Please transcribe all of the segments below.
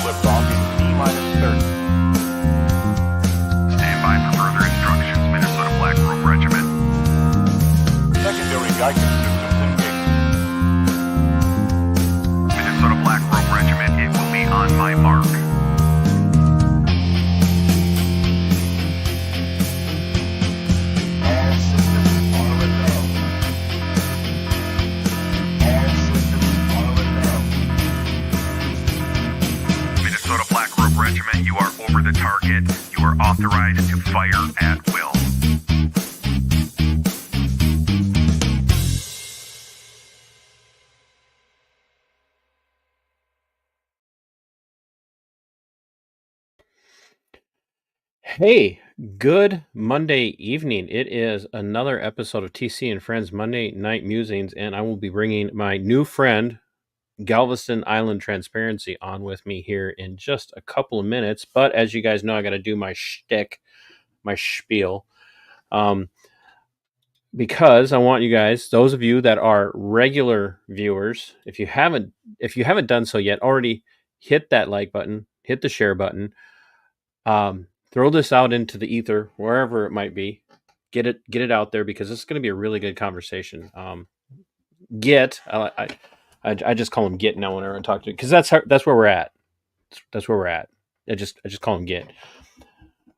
liftoff in T-minus 30. Stand by for further instructions, Minnesota Black Robe Regiment. Secondary guidance systems engaged. Minnesota Black Robe Regiment, it will be on my mark. All systems are a go. All systems are a go. Minnesota Black Robe Regiment, you are over the target. You are authorized to fire at will. Hey, good Monday evening. It is another episode of TC and Friends Monday Night Musings, and I will be bringing my new friend, Galveston Island Transparency, on with me here in just a couple of minutes. But as you guys know, I got to do my shtick, my spiel, because I want you guys, those of you that are regular viewers, if you haven't done so yet, already hit that like button, hit the share button. Throw this out into the ether, wherever it might be. Get it out there, because this is going to be a really good conversation. Git, I just call him Git now whenever I talk to him, because that's where we're at. That's where we're at. I just call him Git.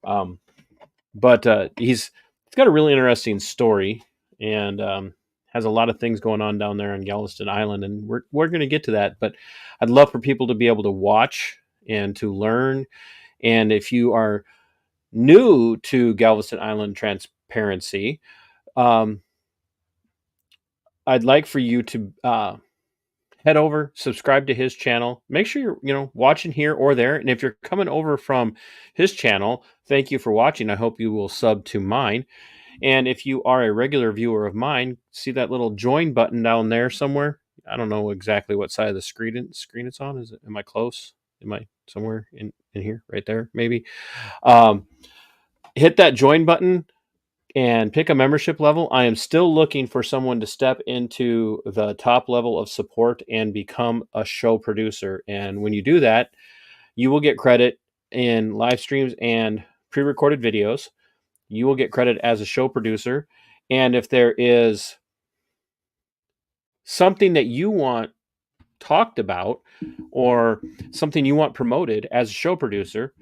But he's got a really interesting story, and has a lot of things going on down there on Galveston Island, and we're going to get to that. But I'd love for people to be able to watch and to learn. And if you are new to Galveston Island Transparency, I'd like for you to head over, subscribe to his channel. Make sure you're watching here or there. And if you're coming over from his channel, thank you for watching. I hope you will sub to mine. And if you are a regular viewer of mine, see that little join button down there somewhere. I don't know exactly what side of the screen it's on. Am I close? Am I somewhere in here, right there, maybe? Hit that join button and pick a membership level. I am still looking for someone to step into the top level of support and become a show producer. And when you do that, you will get credit in live streams and pre-recorded videos. You will get credit as a show producer. And if there is something that you want talked about or something you want promoted as a show producer,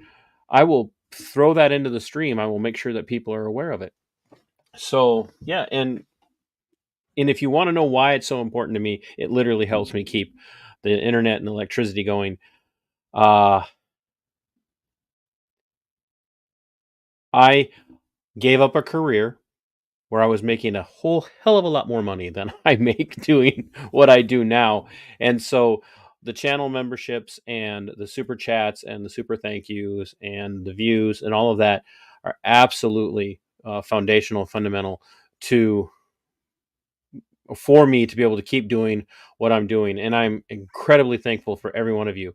I will throw that into the stream. I will make sure that people are aware of it. So yeah, and if you want to know why it's so important to me, it literally helps me keep the internet and the electricity going. I gave up a career where I was making a whole hell of a lot more money than I make doing what I do now. And so the channel memberships and the super chats and the super thank yous and the views and all of that are absolutely foundational, fundamental for me to be able to keep doing what I'm doing. And I'm incredibly thankful for every one of you,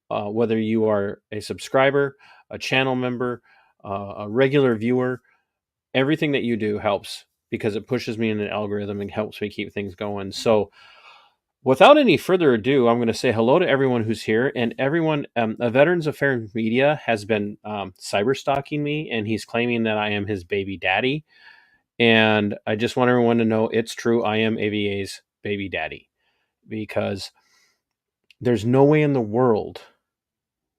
whether you are a subscriber, a channel member, a regular viewer. Everything that you do helps, because it pushes me in an algorithm and helps me keep things going. So without any further ado, I'm going to say hello to everyone who's here, and everyone. Veterans Affairs Media has been cyber stalking me, and he's claiming that I am his baby daddy. And I just want everyone to know it's true. I am AVA's baby daddy, because there's no way in the world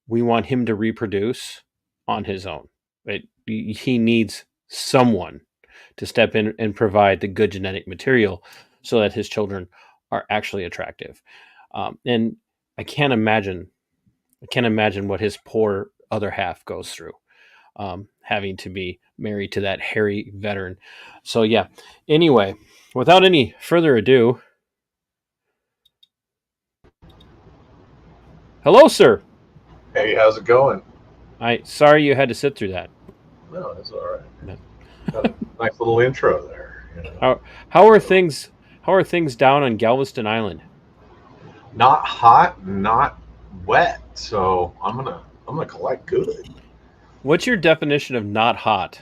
we want him to reproduce on his own. He needs someone to step in and provide the good genetic material so that his children are actually attractive. And I can't imagine what his poor other half goes through, having to be married to that hairy veteran. So yeah, anyway, without any further ado, hello, sir. Hey, how's it going? Sorry you had to sit through that. No, that's all right. No. Got a nice little intro there. How are things down on Galveston Island? Not hot, not wet, so I'm gonna collect good. What's your definition of not hot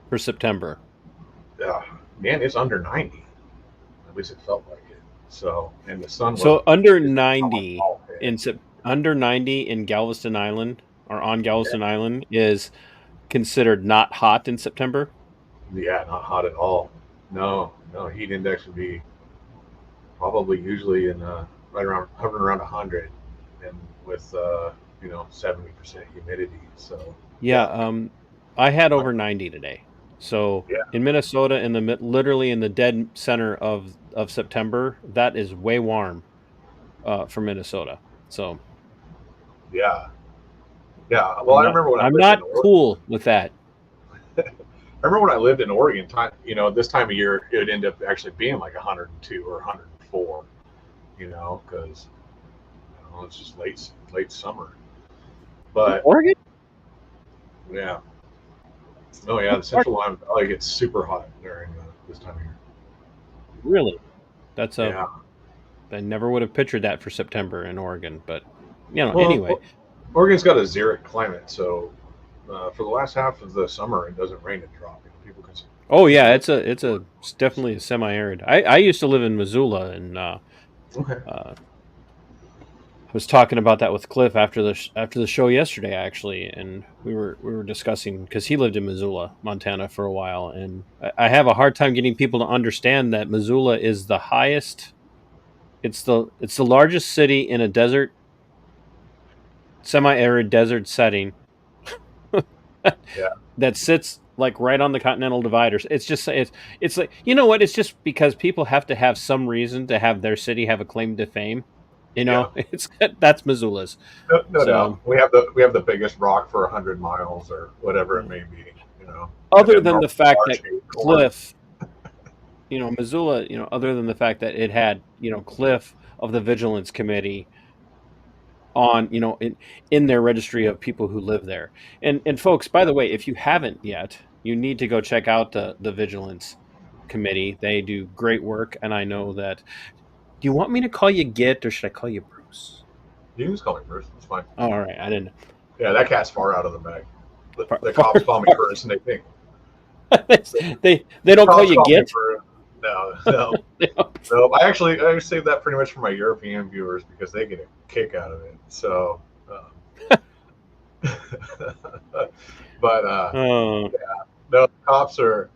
for September? Man, it's under 90. At least it felt like it. So, and the sun. So under 90 in under 90 in Galveston Island or on Galveston Island is considered not hot in September. Yeah, not hot at all. No, no, heat index would be probably usually in right around hovering around 100, and with 70% humidity. So Yeah, yeah, I had over 90 today. So yeah, in Minnesota, in the literally in the dead center of September, that is way warm for Minnesota. So yeah, yeah. Well, I'm I not remember when I I'm lived in not Oregon. cool with that. I remember when I lived in Oregon. Time, this time of year it would end up actually being like 102 or 104. Because it's just late summer. But Oregon? yeah, oh yeah, the Central Lime Valley gets super hot during this time of year. Really? That's a Yeah. I never would have pictured that for September in Oregon, but Well, anyway. Oregon's got a xeric climate, so for the last half of the summer, it doesn't rain a drop. People can, Oh you know, yeah, live. it's definitely a semi-arid. I used to live in Missoula, and Okay. I was talking about that with Cliff after after the show yesterday, actually, and we were discussing because he lived in Missoula, Montana, for a while, and I have a hard time getting people to understand that Missoula is the highest. It's the largest city in a desert, semi-arid desert setting Yeah. that sits like right on the continental dividers. It's like, you know what? It's just because people have to have some reason to have their city have a claim to fame. Yeah. It's that's Missoula's. No doubt. So We have the biggest rock for 100 miles or whatever it yeah. may be. And Other then than the fact large that corn. Cliff, Missoula, other than the fact that it had, Cliff of the Vigilance Committee on, in their registry of people who live there. And folks, by the way, if you haven't yet, you need to go check out the Vigilance Committee. They do great work, and I know that. Do you want me to call you Git or should I call you Bruce? You can just call me Bruce. It's fine. Oh, all right, I didn't. Yeah, that cat's far out of the bag. Far, The far, cops call me far. first, and they think They don't call cops you call me Git. for no, no. So I saved that pretty much for my European viewers because they get a kick out of it. So, but Oh, no, the cops are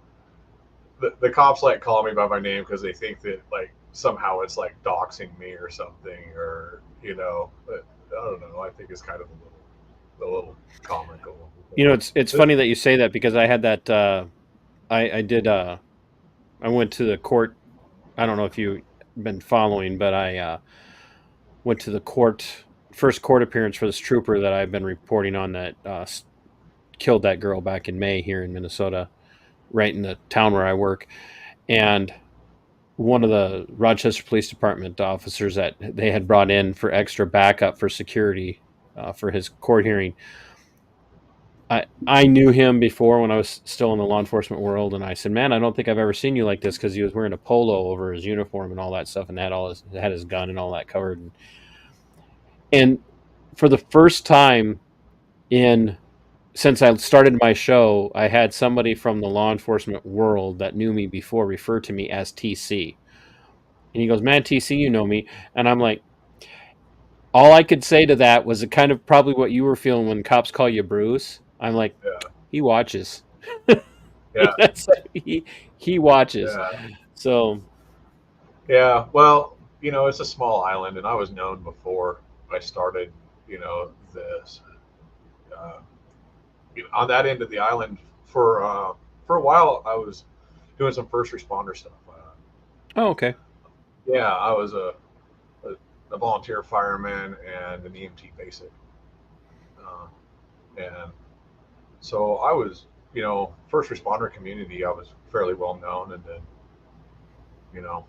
the cops like call me by my name because they think that like somehow it's like doxing me or something or But I don't know. I think it's kind of a little comical. it's funny that you say that because I had that. I did. I went to the court. I don't know if you've been following, but I went to the first court appearance for this trooper that I've been reporting on that killed that girl back in May here in Minnesota, right in the town where I work. And one of the Rochester Police Department officers that they had brought in for extra backup for security for his court hearing. I knew him before when I was still in the law enforcement world, and I said, "Man, I don't think I've ever seen you like this," because he was wearing a polo over his uniform and all that stuff, and had his gun and all that covered. And for the first time in since I started my show, I had somebody from the law enforcement world that knew me before refer to me as TC. And he goes, "Man, TC, you know me." And I'm like, all I could say to that was kind of probably what you were feeling when cops call you Bruce. I'm like, Yeah, he watches. yeah, That's he watches. yeah, So yeah. Well, it's a small island, and I was known before I started. This uh, on that end of the island for a while. I was doing some first responder stuff. oh, okay. Yeah, I was a volunteer fireman and an EMT basic, uh, and so I was, first responder community. I was fairly well known, and then, you know,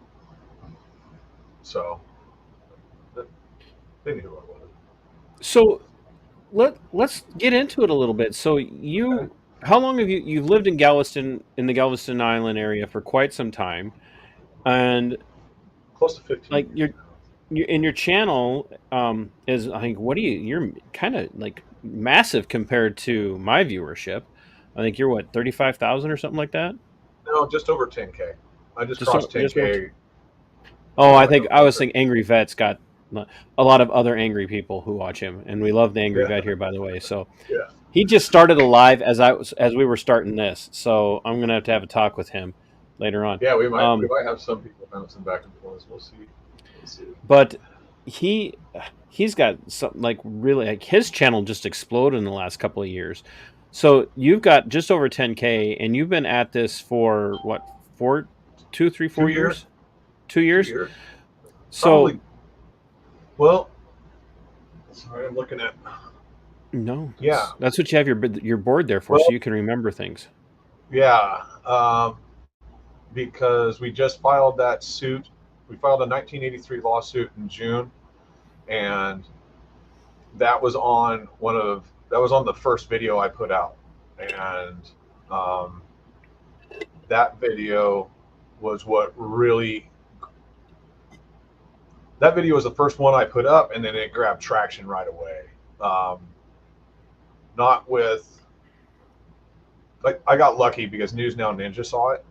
so they knew who I was. So let's get into it a little bit. So Okay. how long have you've lived in Galveston, in the Galveston Island area for quite some time, and Close to 15 like years now. your channel is, I think, what do you're kind of like massive compared to my viewership. I think you're what, 35,000 or something like that. No, just over 10K. I just Just crossed just over. 10K Oh, I in think I was November. thinking Angry Vets got a lot of other angry people who watch him, and we love the angry Yeah, vet here, by the way. So yeah, he just started a live as we were starting this. So I'm gonna have a talk with him later on. yeah. We Um, might have some people bouncing back and forth. We'll see. We'll see. but he he's got some like really like his channel just exploded in the last couple of years. So you've got just over 10K, and you've been at this for what, four, two, three, 2 4 years. years, 2 years. 2 years. So Probably. Well, sorry, I'm looking at. no, Yeah. that's what you have your board there for, so Well, you can remember things. yeah. Because we just filed that suit. We filed a 1983 lawsuit in June, and that was on the first video I put out, and um, that video was what really. That video was the first one I put up, and then it grabbed traction right away. Um, not with like I got lucky because News Now Ninja saw it,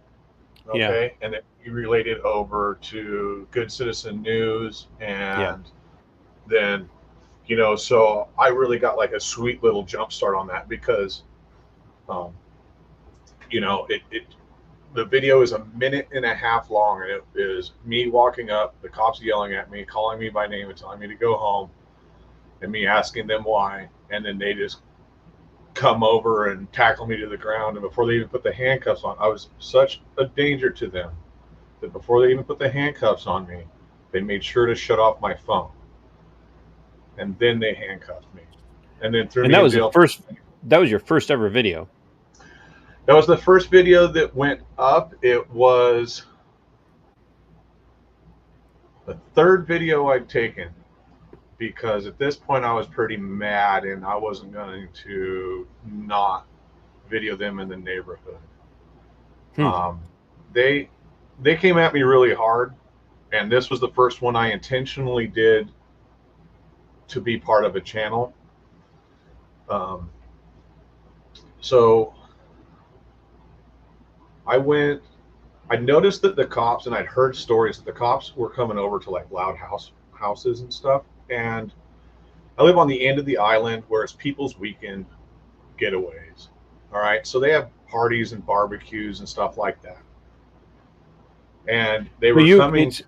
Yeah, okay, and then he relayed it over to Good Citizen News, yeah. and then so I really got like a sweet little jump start on that because um, it the video is a minute and a half long, and it is me walking up, the cops yelling at me, calling me by name and telling me to go home, and me asking them why, and then they just come over and tackle me to the ground. And before they even put the handcuffs on, I was such a danger to them that before they even put the handcuffs on me, they made sure to shut off my phone, and then they handcuffed me, and then threw And me that in was the jail. first. That was your first ever video. That was the first video that went up. It was the third video I'd taken because at this point I was pretty mad and I wasn't going to not video them in the neighborhood. Hmm. They came at me really hard, and this was the first one I intentionally did to be part of a channel. Um, so I noticed that the cops, and I'd heard stories that the cops were coming over to like loud houses and stuff. And I live on the end of the island where it's people's weekend getaways. All right. So they have parties and barbecues and stuff like that. And they So were you coming. it's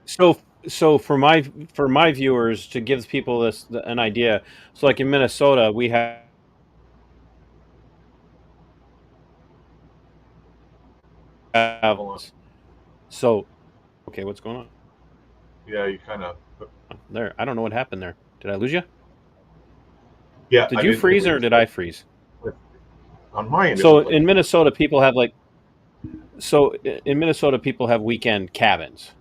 so for my viewers, to give people an idea. So like in Minnesota, we have Hold on. so okay. What's going on Yeah, you kind of. there? I don't know what happened there. Did I lose you? Yeah, Did I you didn't freeze or lose did I freeze? on my end. It So looked like in Minnesota, people have like in Minnesota, people have weekend cabins.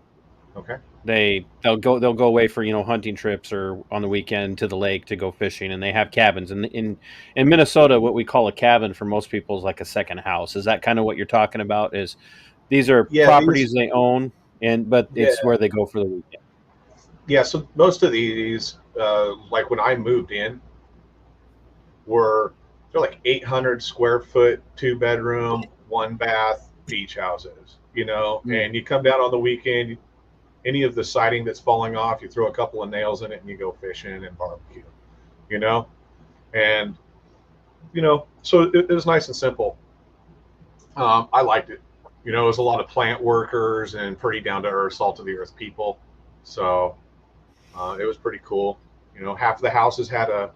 okay. They'll go away for hunting trips or on the weekend to the lake to go fishing, and they have cabins. And in Minnesota, what we call a cabin for most people is like a second house. Is that kind of what you're talking about? Is these are Yeah, properties they own, but yeah, it's where they go for the weekend. yeah. So most of these, like when I moved in, they're like 800 square foot, 2 bedroom, 1 bath beach houses. Mm. And you come down on the weekend, any of the siding that's falling off, you throw a couple of nails in it and you go fishing and barbecue. You know, and so it was nice and simple. I liked it. It was a lot of plant workers and pretty down to earth, salt of the earth people. So it was pretty cool. Half of the houses had a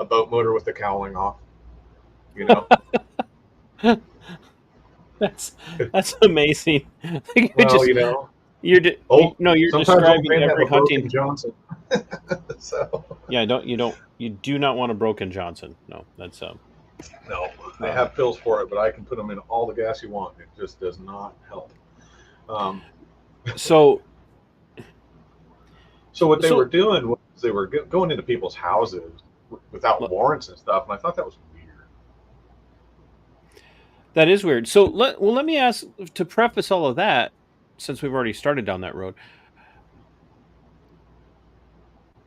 boat motor with the cowling off. You know, That's amazing. you well, just old no, you're sometimes old describing men have every a broken hunting. Johnson. So Yeah, you do not want a broken Johnson. No, that's no, they have pills for it, but I can put them in all the gas you want. It just does not help. Um, so so what they so were doing was they were going into people's houses without warrants and stuff, and I thought that was weird. that is weird. So let me ask, to preface all of that, since we've already started down that road.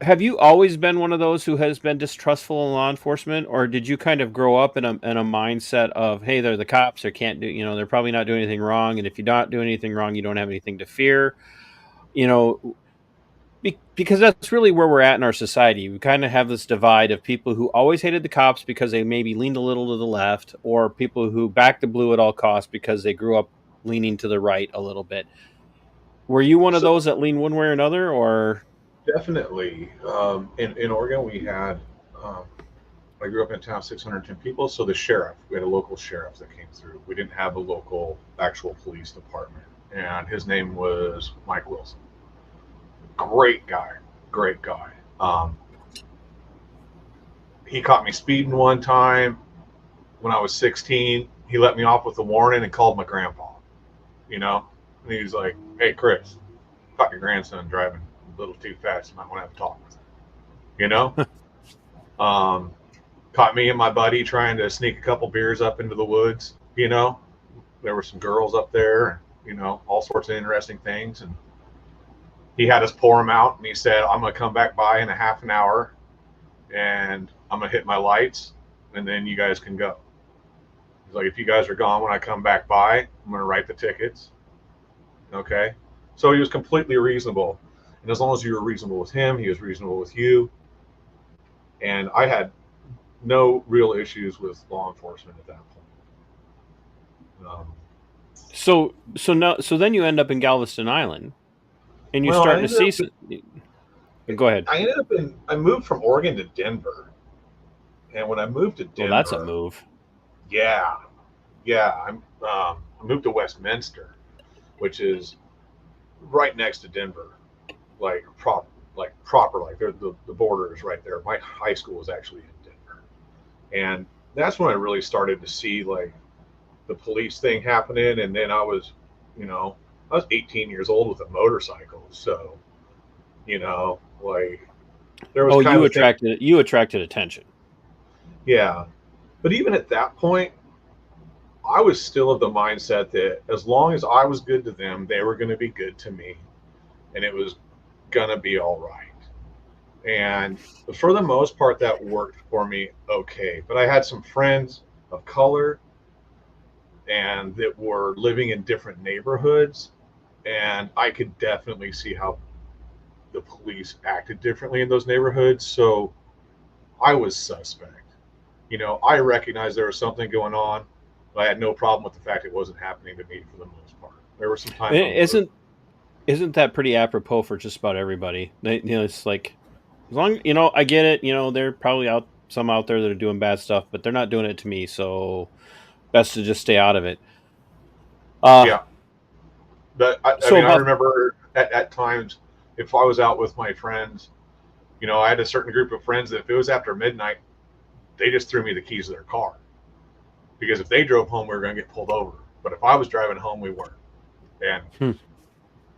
Have you always been one of those who has been distrustful in law enforcement, or did you kind of grow up in a mindset of, hey, they're the cops, they can't do, they're probably not doing anything wrong, and if you don't do anything wrong, you don't have anything to fear? You know, because that's really where we're at in our society. We kind of have this divide of people who always hated the cops because they maybe leaned a little to the left, or people who backed the blue at all costs because they grew up leaning to the right a little bit. Were you one of So those that leaned one way or another, or definitely, in Oregon, we had. Um, I grew up in a town of 610 people, so the sheriff, we had a local sheriff that came through. We didn't have a local actual police department, and his name was Mike Wilson. Great guy, great guy. He caught me speeding one time when I was 16. He let me off with a warning and called my grandpa. You know, and he was like, "Hey, Chris, caught your grandson driving a little too fast. You might want to have a talk with him." You know, um, caught me and my buddy trying to sneak a couple beers up into the woods. You know, there were some girls up there, you know, all sorts of interesting things. And he had us pour them out, and he said, "I'm going to come back by in a half an hour, and I'm going to hit my lights, and then you guys can go." He's like, "If you guys are gone when I come back by, I'm going to write the tickets." Okay. So he was completely reasonable. And as long as you were reasonable with him, he was reasonable with you. And I had no real issues with law enforcement at that point. so then you end up in Galveston Island, and you're Well, starting to see. Go ahead. I moved from Oregon to Denver. And when I moved to Well, that's a Denver, move. yeah, I moved to Westminster, which is right next to Denver, like proper, like the border is right there. My high school is actually in Denver, and that's when I really started to see like the police thing happening. And then you know, I was 18 years old with a motorcycle, so you know, like there was Oh, kind of a thing, you attracted attention. yeah. But even at that point, I was still of the mindset that as long as I was good to them, they were going to be good to me, and it was going to be all right. And for the most part, that worked for me okay. But I had some friends of color and that were living in different neighborhoods, and I could definitely see how the police acted differently in those neighborhoods. So I was suspect. You know, I recognized there was something going on, but I had no problem with the fact it wasn't happening to me for the most part. There were some times when Isn't that pretty apropos for just about everybody? It's like, as long, I get it. They're probably some out there that are doing bad stuff, but they're not doing it to me. So best to just stay out of it. Uh, yeah. But I so mean, I about remember at times if I was out with my friends, you know, I had a certain group of friends that if it was after midnight, they just threw me the keys of their car because if they drove home, we were going to get pulled over. But if I was driving home, we weren't. And hmm,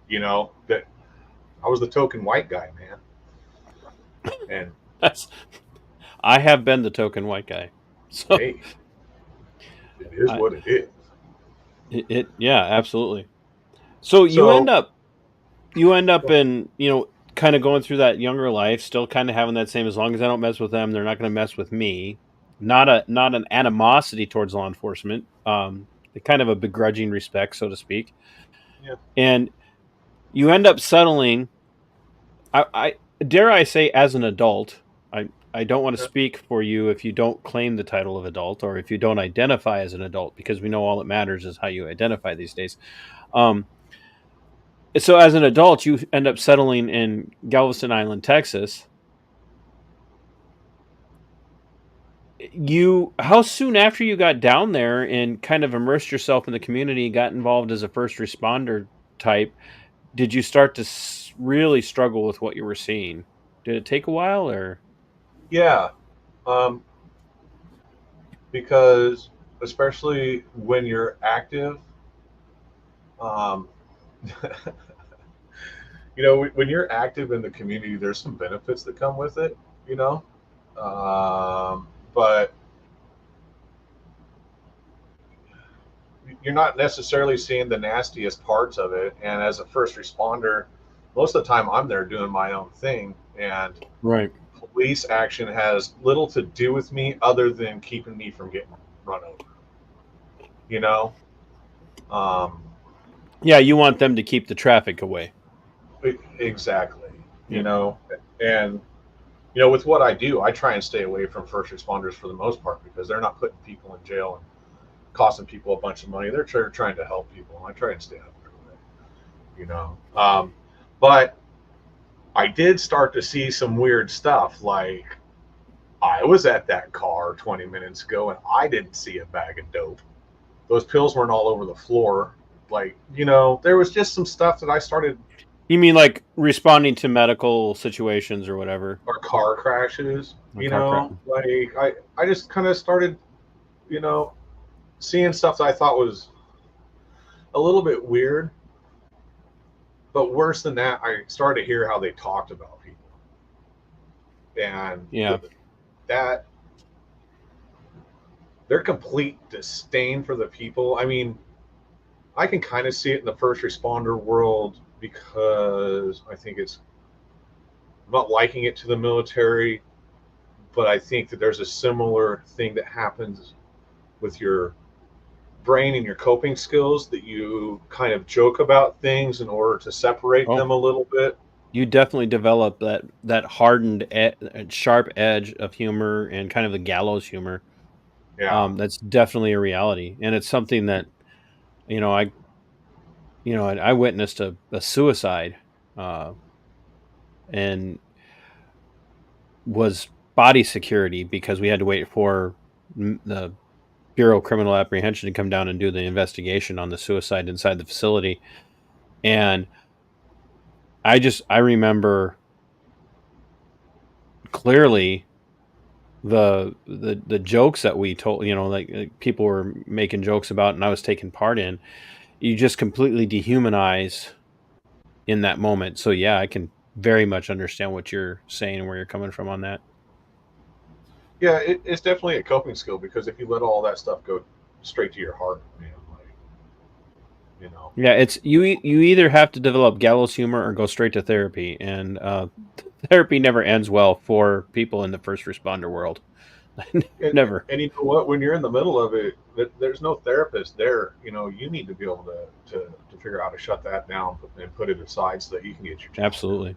you know that I was the token white guy, man. And that's I have been the token white guy. So hey, it is I, what it is. yeah, absolutely. So So you end up in, kind of going through that younger life, still kind of having that same, as long as I don't mess with them, they're not going to mess with me. Not an animosity towards law enforcement, kind of a begrudging respect, so to speak. yeah, And you end up settling. I dare I say, as an adult. I don't want to yeah, speak for you if you don't claim the title of adult, or if you don't identify as an adult, because we know all that matters is how you identify these days. Um, so as an adult, you end up settling in Galveston Island, Texas. How soon after you got down there and kind of immersed yourself in the community, got involved as a first responder type, did you start to really struggle with what you were seeing? Did it take a while, or? yeah. Um, because especially when you're active, um, you know, when you're active in the community, there's some benefits that come with it. You know, but you're not necessarily seeing the nastiest parts of it. And as a first responder, most of the time I'm there doing my own thing, and Right. police action has little to do with me other than keeping me from getting run over. You know, um, Yeah, you want them to keep the traffic away. exactly. you Yep. know, and with what I do, I try and stay away from first responders for the most part because they're not putting people in jail and costing people a bunch of money. They're trying to help people, and I try and stay out of their way, you know. But I did start to see some weird stuff. Like I was at that car 20 minutes ago, and I didn't see a bag of dope. Those pills weren't all over the floor. Like there was just some stuff that I started. You mean like responding to medical situations or whatever? Or car crashes. A car crash. Like I just kind of started, you know, seeing stuff that I thought was a little bit weird. But worse than that, I started to hear how they talked about people, and Yeah. that their complete disdain for the people. I mean, I can kind of see it in the first responder world because I think I'm not liking it to the military, but I think that there's a similar thing that happens with your brain and your coping skills that you kind of joke about things in order to separate Oh, them a little bit. you definitely develop that hardened, sharp edge of humor and kind of the gallows humor. Yeah. That's definitely a reality, and it's something that you know I I witnessed a suicide, uh, and was body security because we had to wait for the Bureau of Criminal Apprehension to come down and do the investigation on the suicide inside the facility. And I remember clearly the jokes that we told, like people were making jokes about, and I was taking part in. You just completely dehumanize in that moment. So yeah, I can very much understand what you're saying and where you're coming from on that. Yeah, it's definitely a coping skill because if you let all that stuff go straight to your heart, man, like, you know, Yeah, it's you either have to develop gallows humor or go straight to therapy, and therapy never ends well for people in the first responder world. and, Never. and you know what? When you're in the middle of it, there's no therapist there. You need to be able to figure out how to shut that down and put it aside so that you can get your job done. Absolutely.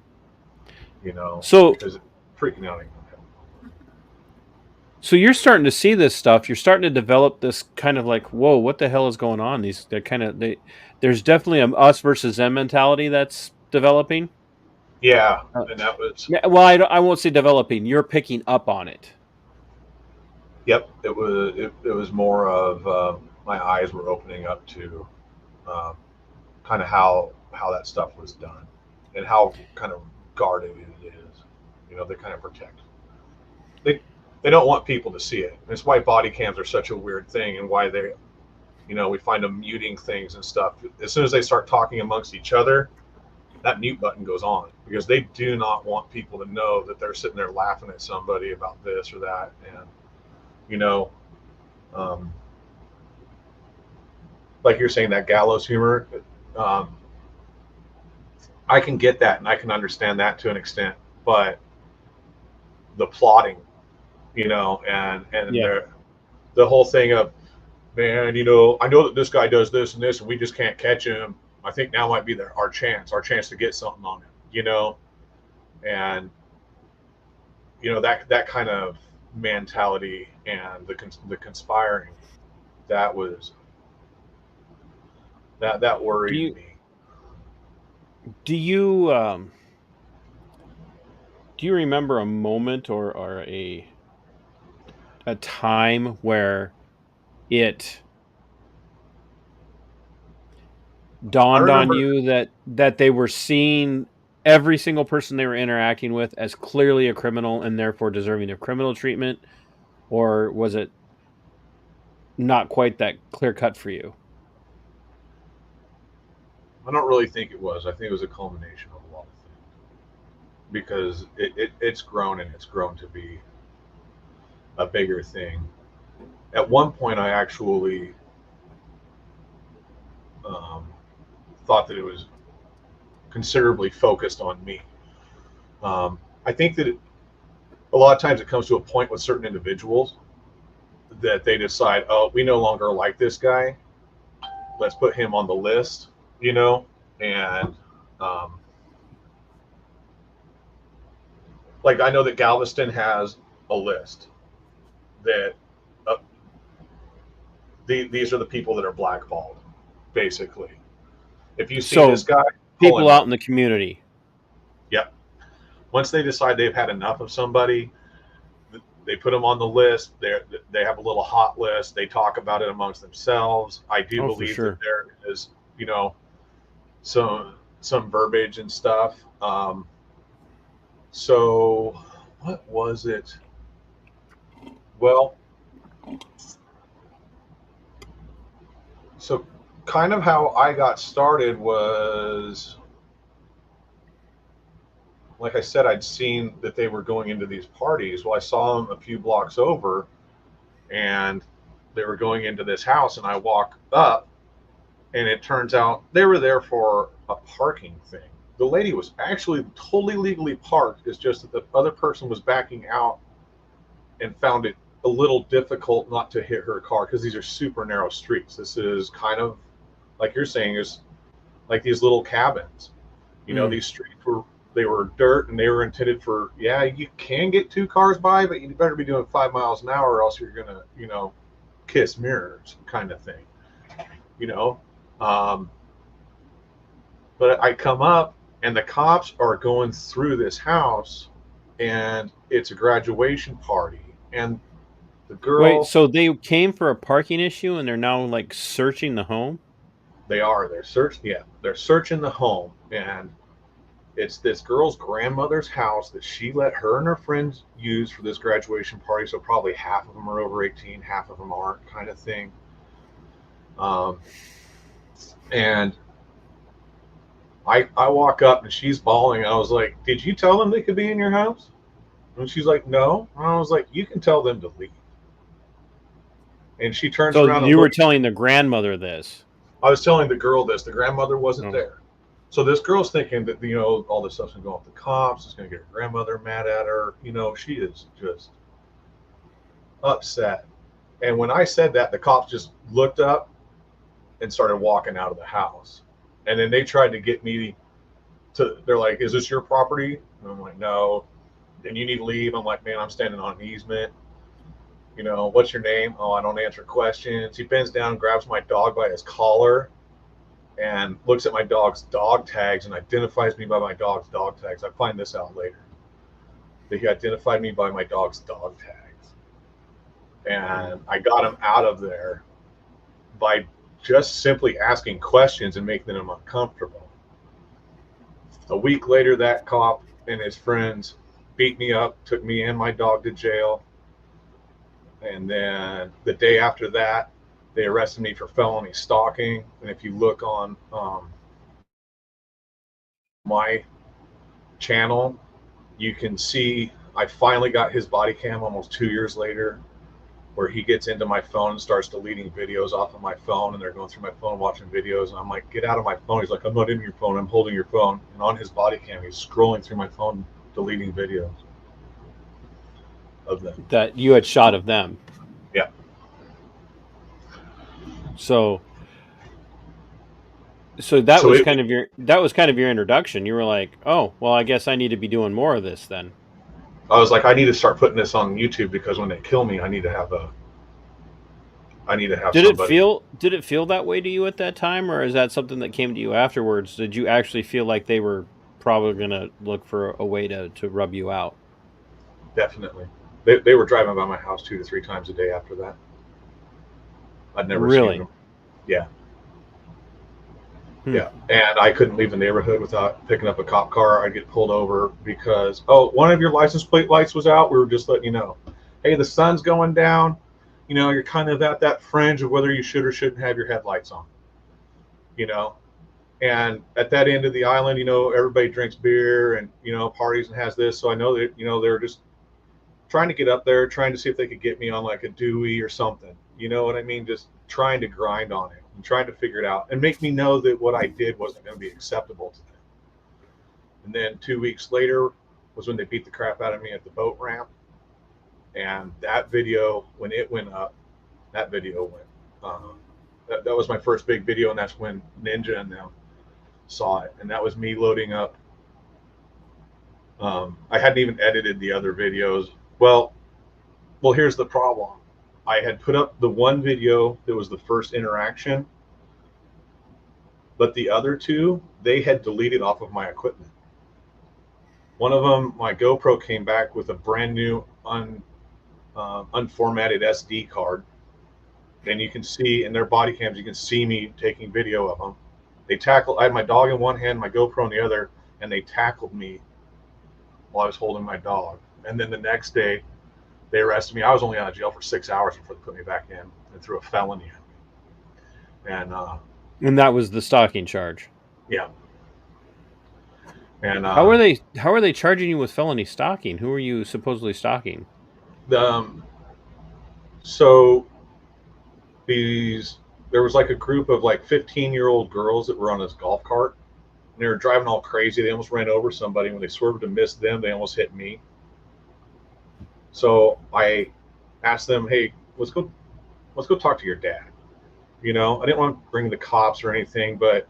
You know, So because freaking out ain't gonna help. so you're starting to see this stuff. You're starting to develop this kind of like, whoa, what the hell is going on? There's definitely a us versus them mentality that's developing. Yeah, Uh, and that was yeah, well, I won't say developing. You're picking up on it. yep. It was more of my eyes were opening up to um, kind of how that stuff was done and how kind of guarded it is. They kind of protect. They they don't want people to see it. And it's why body cams are such a weird thing and why we find them muting things and stuff. As soon as they start talking amongst each other, that mute button goes on because they do not want people to know that they're sitting there laughing at somebody about this or that. And you know, um, like you're saying, that gallows humor. Um, I can get that and I can understand that to an extent, but the plotting, and Yeah. the whole thing of, man, I know that this guy does this and this, and we just can't catch him. I think now might be our chance to get something on him, and that kind of mentality and the conspiring that was that Do worried you me. do you do you remember a moment or a time where it I dawned on remember, you that they were seeing every single person they were interacting with as clearly a criminal and therefore deserving of criminal treatment, or was it not quite that clear cut for you? I don't really think it was. I think it was a culmination of a lot of things because it's grown and it's grown to be a bigger thing. At one point, I actually um, thought that it was considerably focused on me. I think that a lot of times it comes to a point with certain individuals that they decide, oh, we no longer like this guy. Let's put him on the list, and um, like I know that Galveston has a list that uh, these are the people that are blackballed, basically. If you see this So guy, pull people him out up. in the community. Yep. Once they decide they've had enough of somebody, they put them on the list. They have a little hot list. They talk about it amongst themselves. I do Oh, for believe that sure. there is, you know, some verbiage and stuff. So what was it? Well, so kind of how I got started was, like I said, I'd seen that they were going into these parties. Well, I saw them a few blocks over, and they were going into this house, and I walk up, and it turns out they were there for a parking thing. The lady was actually totally legally parked. It's just that the other person was backing out and found it a little difficult not to hit her car because these are super narrow streets. This is kind of like you're saying, is like these little cabins. You know, Mm. these streets were dirt and they were intended for, yeah, you can get two cars by, but you better be doing 5 miles an hour or else you're gonna, kiss mirrors kind of thing. You know, um, but I come up and the cops are going through this house and it's a graduation party and the Wait, girl, so they came for a parking issue and they're now like searching the home? they're searching the home, and it's this girl's grandmother's house that she let her and her friends use for this graduation party. So probably half of them are over 18, half of them aren't, kind of thing. Um, and I walk up and she's bawling. I was like, "Did you tell them they could be in your house?" And she's like, "No." And I was like, "You can tell them to leave." And she turns So around and you were looks. telling the grandmother this. I was telling the girl this. The grandmother wasn't Oh. there. So this girl's thinking that, all this stuff's going to go off the cops. It's going to get her grandmother mad at her. She is just upset. And when I said that, the cops just looked up and started walking out of the house. And then they tried to get me they're like, "Is this your property?" And I'm like, "No." "Then you need to leave." I'm like, "Man, I'm standing on an easement. What's your name?" "Oh, I don't answer questions." He bends down, grabs my dog by his collar, and looks at my dog's dog tags and identifies me by my dog's dog tags. I find this out later, that he identified me by my dog's dog tags. And I got him out of there by just simply asking questions and making them uncomfortable. A week later, that cop and his friends beat me up, took me and my dog to jail. And then the day after that, they arrested me for felony stalking. And if you look on my channel, you can see I finally got his body cam almost 2 years later, where he gets into my phone and starts deleting videos off of my phone, and they're going through my phone watching videos, and I'm like, "Get out of my phone." He's like, "I'm not in your phone, I'm holding your phone." And on his body cam, he's scrolling through my phone, deleting videos of them. That you had shot of them. Yeah. So that So was it kind of your introduction. You were like, "Oh, well, I guess I need to be doing more of this then." I was like, I need to start putting this on YouTube, because when they kill me, I need to have somebody. Did it feel that way to you at that time, or is that something that came to you afterwards? Did you actually feel like they were probably going to look for a way to rub you out? Definitely. They were driving by my house 2 to 3 times a day after that. I'd never seen Really? them. Yeah. Hmm. Yeah, and I couldn't leave the neighborhood without picking up a cop car. I'd get pulled over because, "Oh, one of your license plate lights was out. We were just letting you know. Hey, the sun's going down. You're kind of at that fringe of whether you should or shouldn't have your headlights on. You know, and at that end of the island, everybody drinks beer and parties and has this. So I know that they're just trying to get up there, trying to see if they could get me on like a Dewey or something. You know what I mean? Just trying to grind on it and trying to figure it out and make me know that what I did wasn't going to be acceptable to them. And then 2 weeks later was when they beat the crap out of me at the boat ramp. And that video, when it went up, that video went. That was my first big video, and that's when Ninja and them saw it. And that was me loading up I hadn't even edited the other videos. Well, here's the problem. I had put up the one video that was the first interaction, but the other two, they had deleted off of my equipment. One of them, my GoPro came back with a brand new unformatted SD card. And you can see in their body cams, you can see me taking video of them. I had my dog in one hand, my GoPro in the other, and they tackled me while I was holding my dog. And then the next day, they arrested me. I was only out of jail for 6 hours before they put me back in and threw a felony at me. And that was the stalking charge. Yeah. And How are they charging you with felony stalking? Who are you supposedly stalking? So there was like a group of like 15-year-old girls that were on this golf cart, and they were driving all crazy. They almost ran over somebody. When they swerved to miss them, they almost hit me. So I asked them, "Hey, let's go talk to your dad." I didn't want to bring the cops or anything, but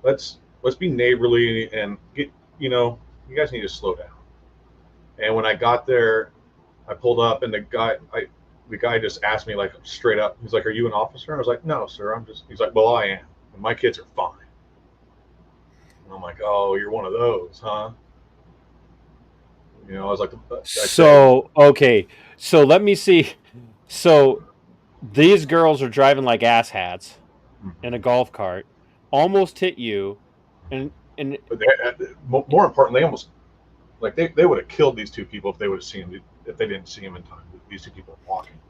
let's be neighborly and get, you guys need to slow down. And when I got there, I pulled up, and the guy just asked me like straight up. He's like, "Are you an officer?" I was like, "No, sir. I'm just." He's like, "Well, I am. And my kids are fine." And I'm like, "Oh, you're one of those, huh?" I was like, Okay. So let me see. So these girls are driving like asshats in a golf cart, almost hit you, and But more importantly, they almost like they would have killed these two people if they would have seen them, if they didn't see them in time. These two people walking.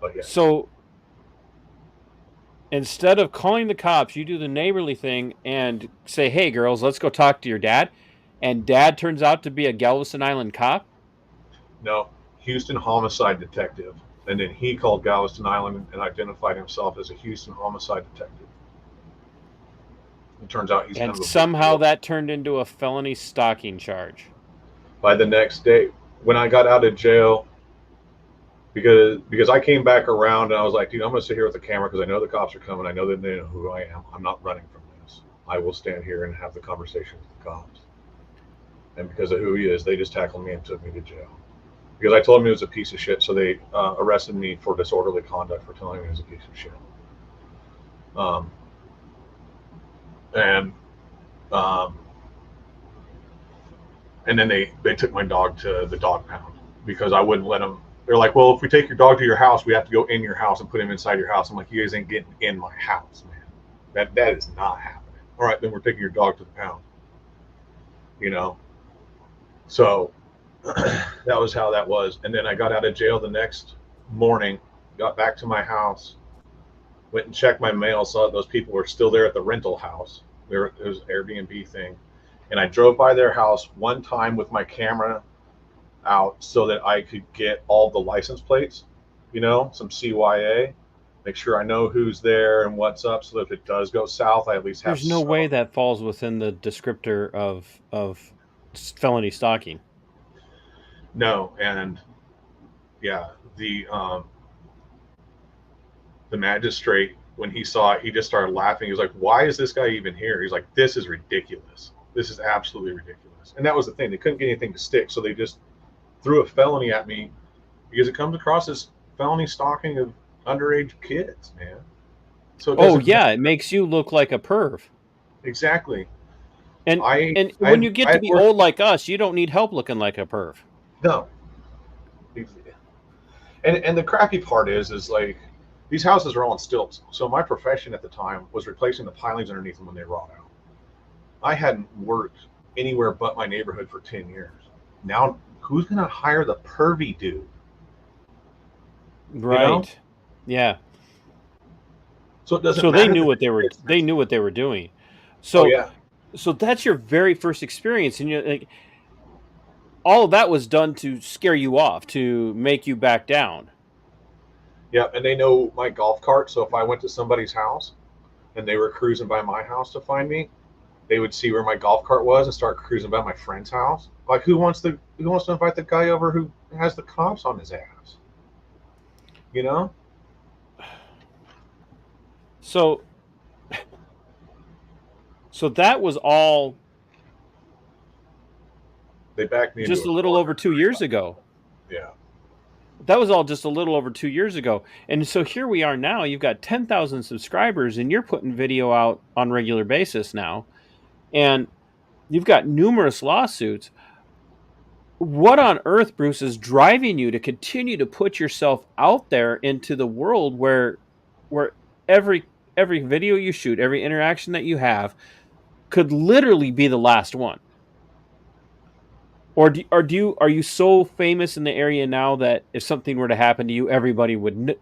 But yeah. so instead of calling the cops, you do the neighborly thing and say, "Hey, girls, let's go talk to your dad." And dad turns out to be a Galveston Island cop. No, Houston homicide detective. And then he called Galveston Island and identified himself as a Houston homicide detective. It turns out he's And kind of a somehow that turned into a felony stalking charge. by the next day. When I got out of jail, because I came back around and I was like, dude, I'm going to sit here with the camera because I know the cops are coming. I know that they know who I am. I'm not running from this. I will stand here and have the conversation with the cops. And because of who he is, they just tackled me and took me to jail. Because I told him he was a piece of shit, so they arrested me for disorderly conduct for telling him he was a piece of shit. And um, and then they took my dog to the dog pound because I wouldn't let them. They're like, well, if we take your dog to your house, we have to go in your house and put him inside your house. I'm like, you guys ain't getting in my house, man. That is not happening. All right, then we're taking your dog to the pound. So that was how that was. And then I got out of jail the next morning, got back to my house, went and checked my mail, saw that those people were still there at the rental house. It was an Airbnb thing. And I drove by their house one time with my camera out so that I could get all the license plates, some CYA, make sure I know who's there and what's up, so that if it does go south, I at least have There's no way that falls within the descriptor of felony stalking. No, and yeah, the magistrate, when he saw it, he just started laughing. He was like, "Why is this guy even here?" He's like, "This is ridiculous. This is absolutely ridiculous." And that was the thing. They couldn't get anything to stick, so they just threw a felony at me because it comes across as felony stalking of underage kids, man. So it makes you look like a perv. Exactly. And when you get to be old like us, you don't need help looking like a perv. No. And the crappy part is like these houses are all on stilts. So my profession at the time was replacing the pilings underneath them when they rot out. I hadn't worked anywhere but my neighborhood for 10 years. Now, who's going to hire the pervy dude? Right. Yeah. So it doesn't matter. They knew what they were doing. So So that's your very first experience, and you're like, all of that was done to scare you off, to make you back down. Yeah, and they know my golf cart. So if I went to somebody's house and they were cruising by my house to find me, they would see where my golf cart was and start cruising by my friend's house. Like, who wants to invite the guy over who has the cops on his ass? So that was all They backed me into just a a little over corner. 2 years ago. Yeah. That was all just a little over 2 years ago. And so here we are now. You've got 10,000 subscribers and you're putting video out on regular basis now. And you've got numerous lawsuits. What on earth, Bruce, is driving you to continue to put yourself out there into the world where every video you shoot, every interaction that you have could literally be the last one? Or are you so famous in the area now that if something were to happen to you, everybody would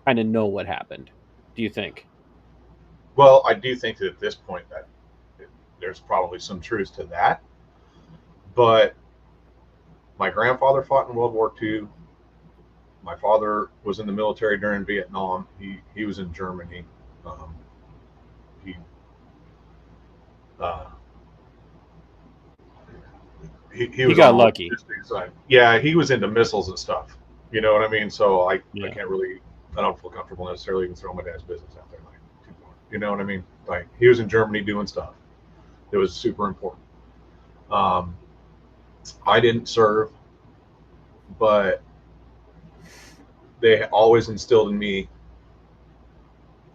kind of know what happened? Do you think? Well, I do think that at this point that there's probably some truth to that. But my grandfather fought in World War II. My father was in the military during Vietnam. He was in Germany. Um, he uh, he was got on the lucky. logistics side. Yeah, he was into missiles and stuff. You know what I mean? So I Yeah. can't really, I don't feel comfortable necessarily even throwing my dad's business out there. Like, you know what I mean? Like, he was in Germany doing stuff. It was super important. Um, I didn't serve, but they always instilled in me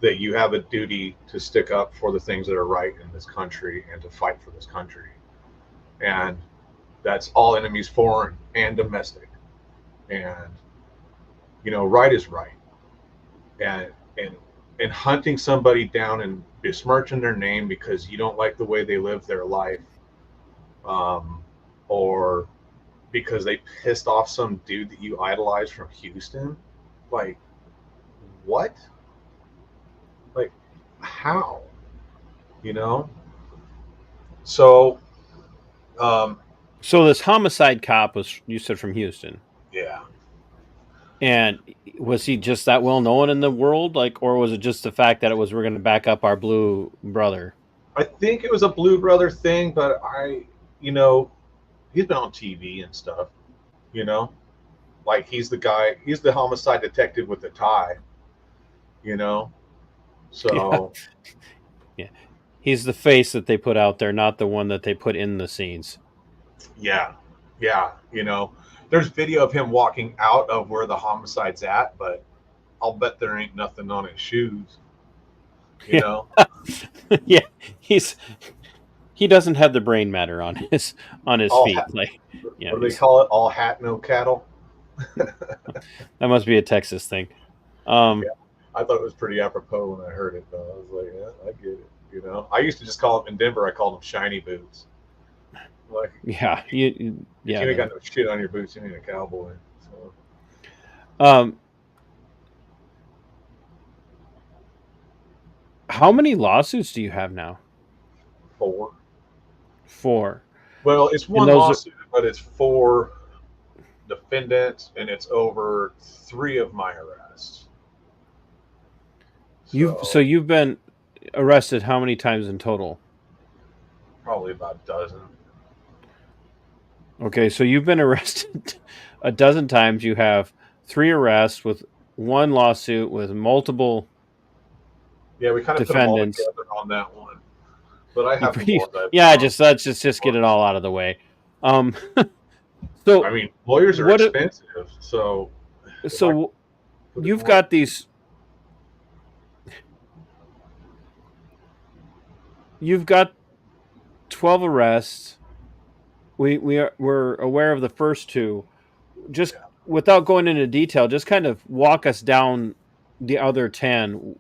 that you have a duty to stick up for the things that are right in this country and to fight for this country. And that's all enemies, foreign and domestic. And, you know, right is right. And hunting somebody down and besmirching their name because you don't like the way they live their life, or because they pissed off some dude that you idolize from Houston, like, what? Like, how? You know? So, So this homicide cop was, you said, from Houston. yeah. And was he just that well known in the world, like, or was it just the fact that we're going to back up our blue brother? I think it was a Blue Brother thing, but you know, he's been on TV and stuff, you know? Like, he's the homicide detective with the tie, you know? So, Yeah, he's the face that they put out there, not the one that they put in the scenes. yeah, you know, there's video of him walking out of where the homicide's at, but I'll bet there ain't nothing on his shoes, you know? Yeah, he doesn't have the brain matter on his All feet. hat, Like, yeah, what do they call it? All hat, no cattle. that must be a Texas thing. Yeah, I thought it was pretty apropos when I heard it, though. I was like, yeah, I get it. You know, I used to just call them in Denver. I called them shiny boots. Like, yeah, you ain't got no shit on your boots. You ain't a cowboy. So, how many lawsuits do you have now? 4. 4. Well, it's And one those lawsuit, but it's 4 defendants, and it's over 3 of my arrests. So you've been arrested how many times in total? Probably about a dozen. Okay, so you've been arrested a dozen times. You have 3 arrests with 1 lawsuit with multiple. Yeah, we kind of defendants. put them all together on that one. But I have more. Yeah, let's just get it all out of the way. So I mean, lawyers are expensive, so you've got these. You've got 12 arrests. We're aware of the first 2. Just without going into detail, just kind of walk us down the other 10.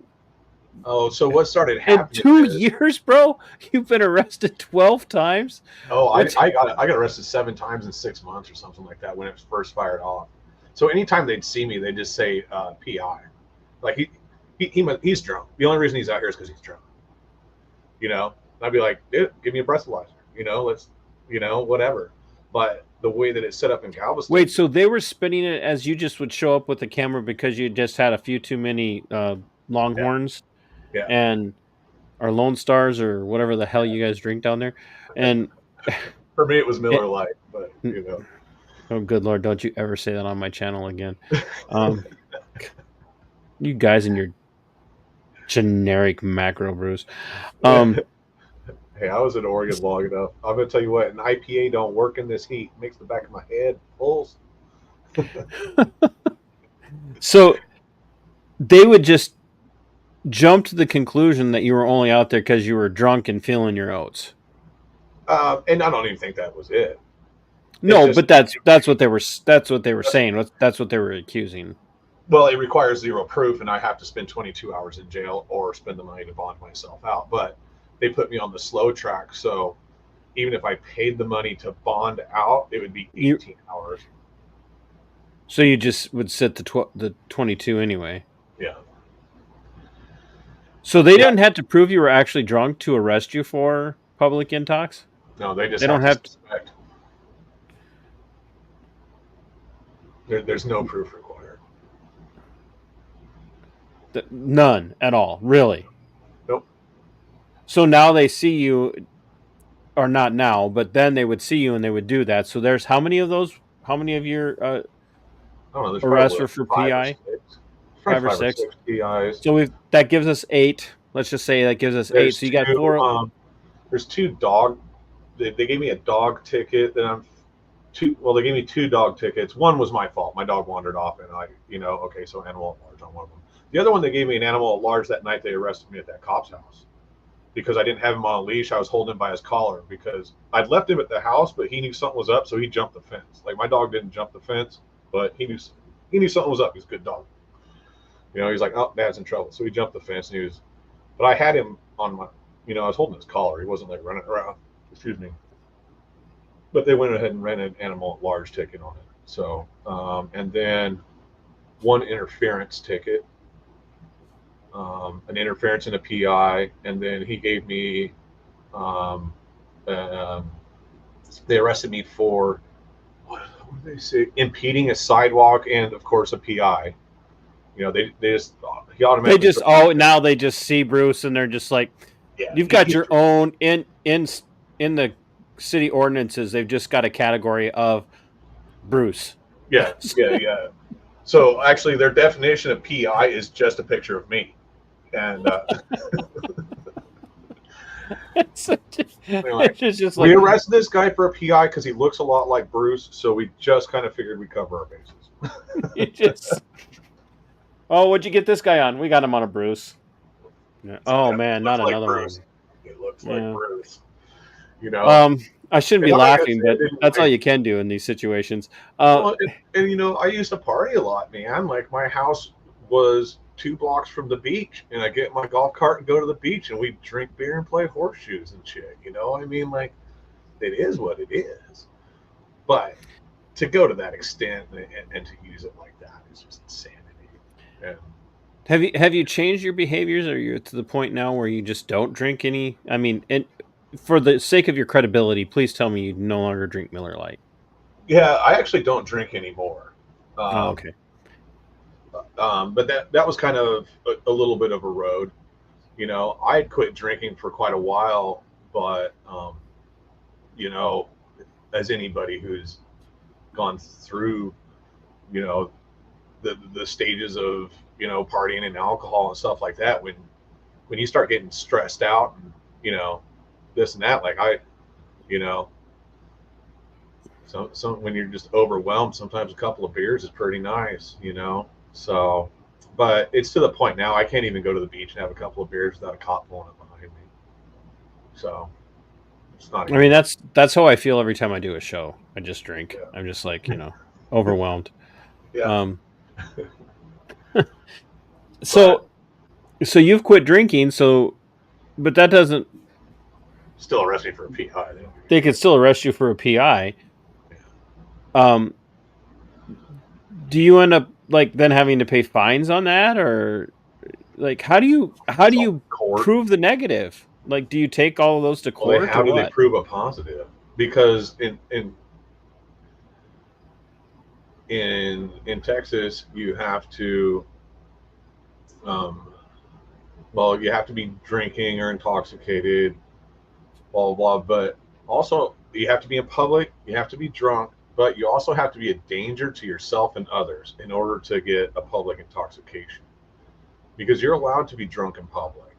Oh, so what started happening? In 2 years, bro? You've been arrested 12 times? Oh, I got arrested 7 times in 6 months or something like that when it was first fired off. So anytime they'd see me, they'd just say PI. Like, he's drunk. The only reason he's out here is because he's drunk. You know? And I'd be like, dude, give me a breathalyzer. You know, let's, you know, whatever. But the way that it's set up in Galveston. Wait, so they were spinning it as you just would show up with the camera because you just had a few too many Longhorns? Yeah. And our Lone Stars or whatever the hell you guys drink down there. And for me, it was Miller Lite, but you know. Oh, good Lord, don't you ever say that on my channel again. You guys and your generic macro brews. Hey, I was in Oregon long enough. I'm gonna tell you what, an IPA don't work in this heat. Makes the back of my head pulse. So they would just jump to the conclusion that you were only out there because you were drunk and feeling your oats. And I don't even think that was it. It's No, just but that's what they were saying. That's what they were accusing. well, it requires zero proof, and I have to spend 22 hours in jail or spend the money to bond myself out. But they put me on the slow track, so even if I paid the money to bond out, it would be You 18 hours. so you just would sit the 22 anyway. Yeah, So they yeah. didn't have to prove you were actually drunk to arrest you for public intox. No, they just They have don't to have to, suspect. There's no proof required. none at all, really. Nope. So now they see you, or not now, but then they would see you and they would do that. So there's how many of those? How many of your I don't know. There's probably arrests were what, for five or PI? six. Probably Five or five or six. six PIs. So that gives us 8. Let's just say that gives us 8. There's So you got two. 4. There's two dog. They gave me a dog ticket. Then I'm two. Well, they gave me two dog tickets. One was my fault. My dog wandered off, and okay, so animal at large on one of them. The other one, they gave me an animal at large that night. They arrested me at that cop's house because I didn't have him on a leash. I was holding him by his collar because I'd left him at the house, but he knew something was up, so he jumped the fence. Like my dog didn't jump the fence, but he knew something was up. He's a good dog. He's like, oh, Dad's in trouble, so he jumped the fence, and but I had him on my, I was holding his collar. He wasn't like running around. Excuse me. But they went ahead and ran an animal at large ticket on it. So, and then one interference ticket, an interference in a PI, and then he gave me, um, um, they arrested me for, what did they say? Impeding a sidewalk and, of course, a PI. They just, he They automatically just put, now they just see Bruce and they're just like, yeah, you've got your own in the city ordinances. They've just got a category of Bruce. yeah, yeah, yeah. So actually, their definition of PI is just a picture of me. And it's anyway, just we like arrested this guy for a PI because he looks a lot like Bruce. So we just kind of figured we'd cover our bases. you just. Oh, what'd you get this guy on? We got him on a Bruce. Yeah. Oh Yeah, man, he not looks like another Bruce. one. He looks like Yeah. Bruce. You know, I shouldn't and be like I laughing, said, but that's all you can do in these situations. well, I used to party a lot, man. Like my house was 2 blocks from the beach, and I get in my golf cart and go to the beach, and we drink beer and play horseshoes and shit. I mean, like it is what it is. But to go to that extent and to use it like that is just insanity. And Have you changed your behaviors? Or are you to the point now where you just don't drink any? I mean, and for the sake of your credibility, please tell me you no longer drink Miller Lite. yeah, I actually don't drink anymore. Oh, Um, okay. but that was kind of a little bit of a road. I had quit drinking for quite a while, but you know, as anybody who's gone through, you know, the stages of partying and alcohol and stuff like that, when you start getting stressed out and this and that, like you know, some when you're just overwhelmed, sometimes a couple of beers is pretty nice. So, but it's to the point now I can't even go to the beach and have a couple of beers without a cop pulling up behind me. So it's not I mean, even. that's how I feel every time I do a show. I just drink. Yeah. I'm just like overwhelmed. Yeah. Um, But so you've quit drinking. So, but that doesn't. still arrest me for a PI. They could still arrest you for a PI. Um, do you end up like then having to pay fines on that, or like how do It's all you court. prove the negative? Like, do you take all of those to Well, court how or do they what? prove a positive? Because in Texas, you have to, um, well, you have to be drinking or intoxicated, blah blah blah. But also, you have to be in public. You have to be drunk, but you also have to be a danger to yourself and others in order to get a public intoxication. Because you're allowed to be drunk in public,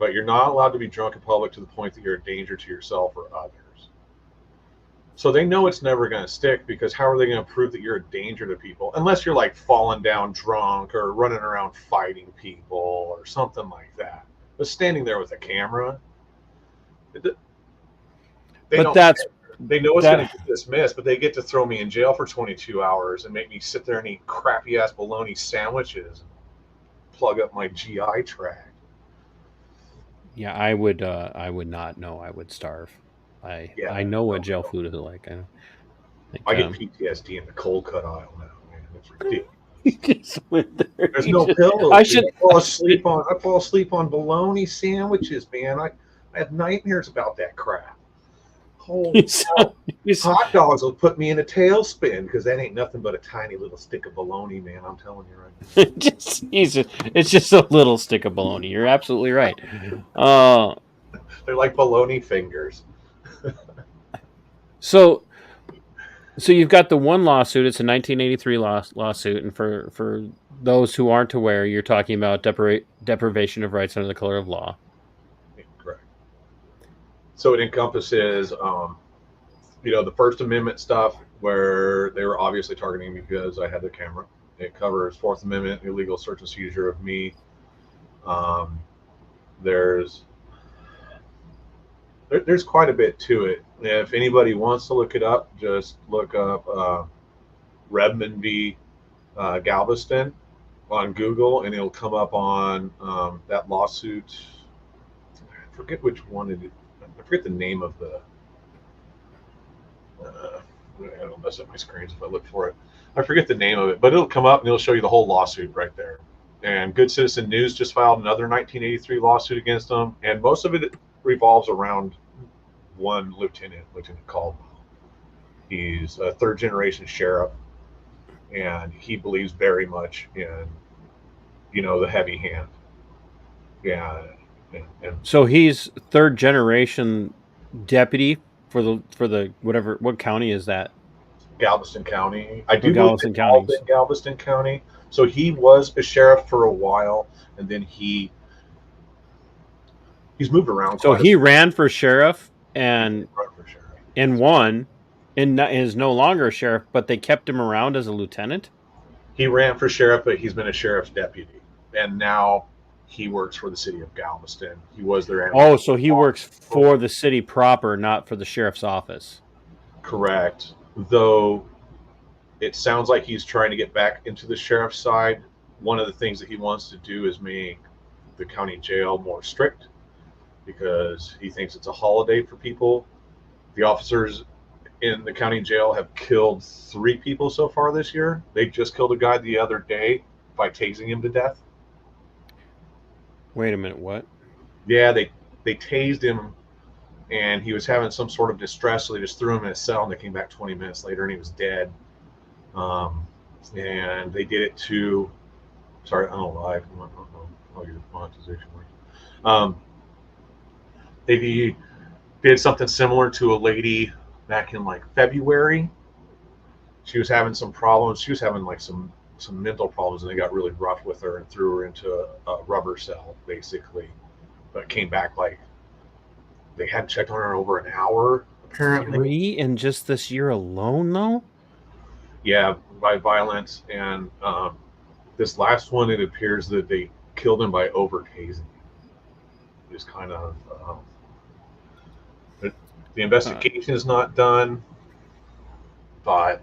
but you're not allowed to be drunk in public to the point that you're a danger to yourself or others. So they know it's never going to stick, because how are they going to prove that you're a danger to people? Unless you're like falling down drunk or running around fighting people or something like that. But standing there with a camera, they But don't. that's They know it's that. going to get dismissed, but they get to throw me in jail for 22 hours and make me sit there and eat crappy ass bologna sandwiches and plug up my GI tract. Yeah, I would not know. I would starve. Yeah, I know what jail food is like. I think, I get PTSD in the cold cut aisle now, man. It's ridiculous. he just went there. There's He no just- pillows. I dude. should. I fall asleep on bologna sandwiches, man. I have nightmares about that crap. Holy he's- hot dogs will put me in a tailspin, because that ain't nothing but a tiny little stick of bologna, man. I'm telling you right now. it's just a little stick of bologna. You're absolutely right. They're like bologna fingers. So you've got the one lawsuit. It's a 1983 lawsuit, and for those who aren't aware, you're talking about deprivation of rights under the color of law. Correct. So it encompasses, the First Amendment stuff, where they were obviously targeting me because I had the camera. It covers Fourth Amendment, illegal search and seizure of me. There's quite a bit to it. If anybody wants to look it up, just look up Redmond v. Galveston on Google, and it'll come up on that lawsuit. I forget which one it is. I forget the name of the. I don't mess up my screens if I look for it. I forget the name of it, but it'll come up and it'll show you the whole lawsuit right there. And Good Citizen News just filed another 1983 lawsuit against them, and most of it revolves around one Lieutenant Caldwell. He's a third-generation sheriff, and he believes very much in, the heavy hand. Yeah, and So he's third generation deputy for the whatever. What county is that? Galveston County. I do Galveston County. Galveston County. So he was a sheriff for a while, and then he's moved around. So he ran for sheriff and won, and is no longer a sheriff, but they kept him around as a lieutenant. He ran for sheriff, but he's been a sheriff's deputy, and now he works for the city of Galveston. He was their Oh, so he works for the city proper, not for the sheriff's office. Correct. Though it sounds like he's trying to get back into the sheriff's side. One of the things that he wants to do is make the county jail more strict, because he thinks it's a holiday for people. The officers in the county jail have killed 3 people so far this year. They just killed a guy the other day by tasing him to death. Wait a minute, what? Yeah, they tased him, and he was having some sort of distress, so they just threw him in a cell, and they came back 20 minutes later, and he was dead. And they did it to, sorry, I don't know why. I don't know how your monetization works. They did something similar to a lady back in like February. She was having some problems. She was having like some mental problems, and they got really rough with her and threw her into a rubber cell, basically. But came back like they hadn't checked on her in over an hour, apparently. 3 in just this year alone, though? Yeah, by violence. And this last one, it appears that they killed him by over-tasing. Just kind of... the investigation is not done, but,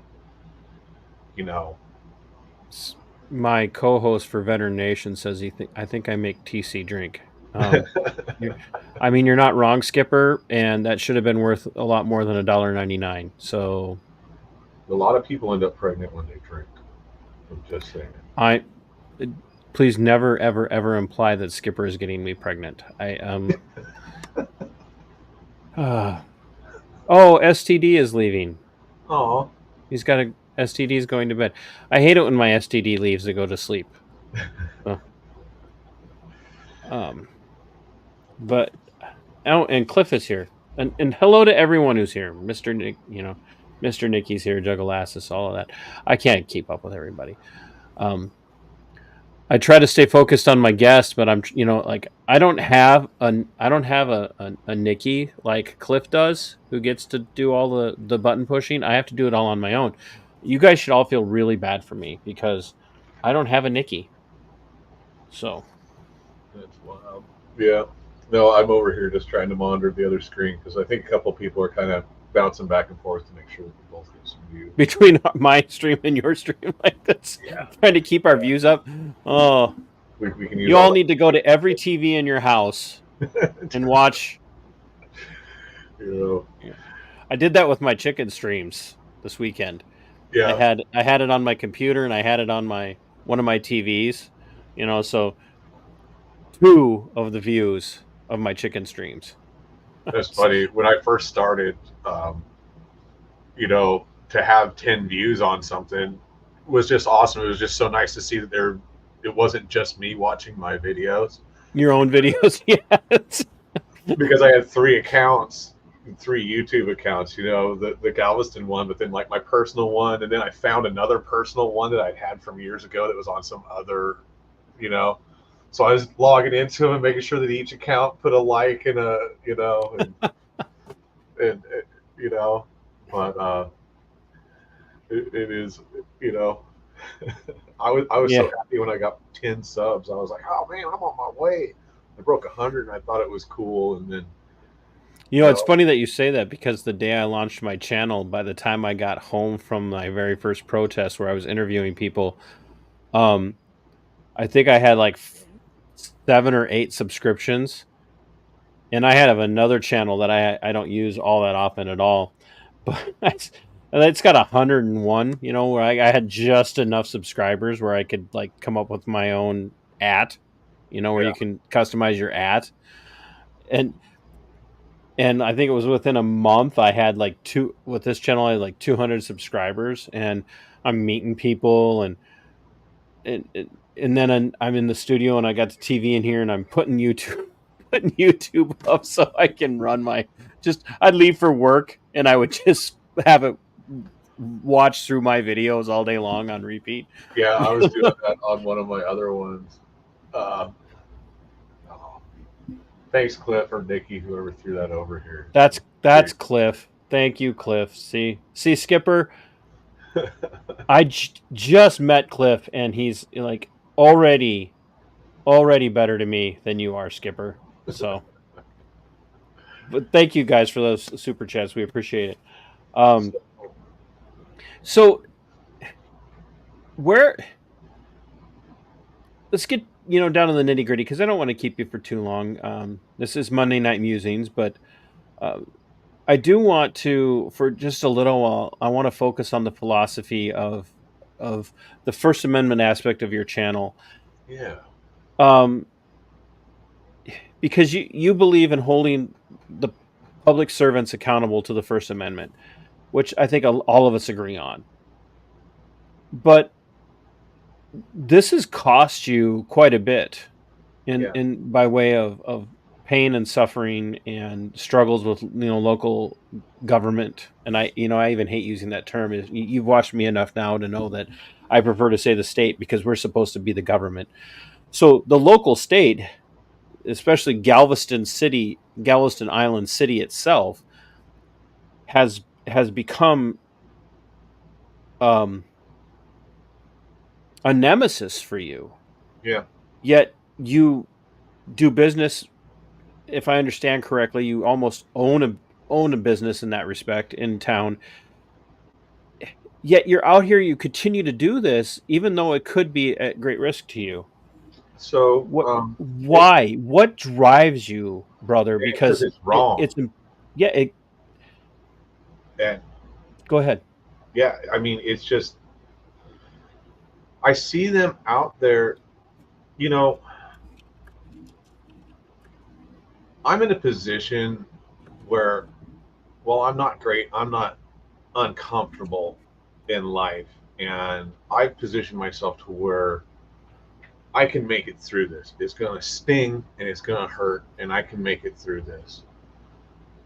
My co-host for Veteran Nation says I think I make TC drink. You're not wrong, Skipper, and that should have been worth a lot more than $1.99. So a lot of people end up pregnant when they drink. I'm just saying. Please never, ever, ever imply that Skipper is getting me pregnant. STD is leaving. Oh, He's got a STD is going to bed. I hate it when my STD leaves to go to sleep. But and Cliff is here, and hello to everyone who's here. Mr. Nick, Mr. Nicky's here, Juggalassus, all of that. I can't keep up with everybody. I try to stay focused on my guests, but I'm, like I don't have a Nikki like Cliff does, who gets to do all the button pushing. I have to do it all on my own. You guys should all feel really bad for me because I don't have a Nikki. So That's wild. Yeah. No, I'm over here just trying to monitor the other screen because I think a couple people are kind of bouncing back and forth to make sure that we both get some views. between my stream and your stream, like this, Yeah. trying to keep our views up. Oh, We can use you all all need to go to every TV in your house that. and watch. You I did that with my chicken streams this weekend. know, yeah. I had it on my computer and I had it on one of my TVs. So 2 of the views of my chicken streams. That's funny. When I first started, to have 10 views on something was just awesome. It was just so nice to see that it wasn't just me watching my videos. Your own videos, yes. Because I had 3 accounts, 3 YouTube accounts, the Galveston one, but then like my personal one, and then I found another personal one that I'd had from years ago that was on some other, so I was logging into them and making sure that each account put a like and and but it is, I was so happy when I got 10 subs. I was like, oh man, I'm on my way. I broke 100 and I thought it was cool, and then it's funny that you say that because the day I launched my channel, by the time I got home from my very first protest where I was interviewing people, I think I had like 7 or 8 subscriptions, and I have another channel that I don't use all that often at all, but it's got 101. Where I had just enough subscribers where I could like come up with my own where you can customize your and I think it was within a month I had like with this channel I had like 200 subscribers, and I'm meeting people and then I'm in the studio and I got the TV in here and I'm putting YouTube up so I can run I'd leave for work and I would just have it watch through my videos all day long on repeat. Yeah, I was doing that on one of my other ones. Thanks, Cliff or Nikki, whoever threw that over here. That's Cliff. Thank you, Cliff. See, Skipper. I just met Cliff, and he's like already better to me than you are, Skipper. So, but thank you guys for those super chats. We appreciate it. So let's get down to the nitty gritty because I don't want to keep you for too long. This is Monday Night Musings, but I do want to, for just a little while, I want to focus on the philosophy of the First Amendment aspect of your channel. Yeah. Because you believe in holding the public servants accountable to the First Amendment, which I think all of us agree on. But this has cost you quite a bit in by way of pain and suffering and struggles with local government. And I even hate using that term. You've watched me enough now to know that I prefer to say the state because we're supposed to be the government. So the local state, especially Galveston Island City itself, has become a nemesis for you. Yeah. Yet you do business, if I understand correctly, you almost own a business in that respect in town. Yet you're out here, you continue to do this, even though it could be at great risk to you. So why? What drives you, brother? Because it's wrong. And go ahead. Yeah, I mean, it's just I see them out there. I'm in a position where, well, I'm not great. I'm not uncomfortable in life, and I position myself to where I can make it through this. It's going to sting and it's going to hurt, and I can make it through this.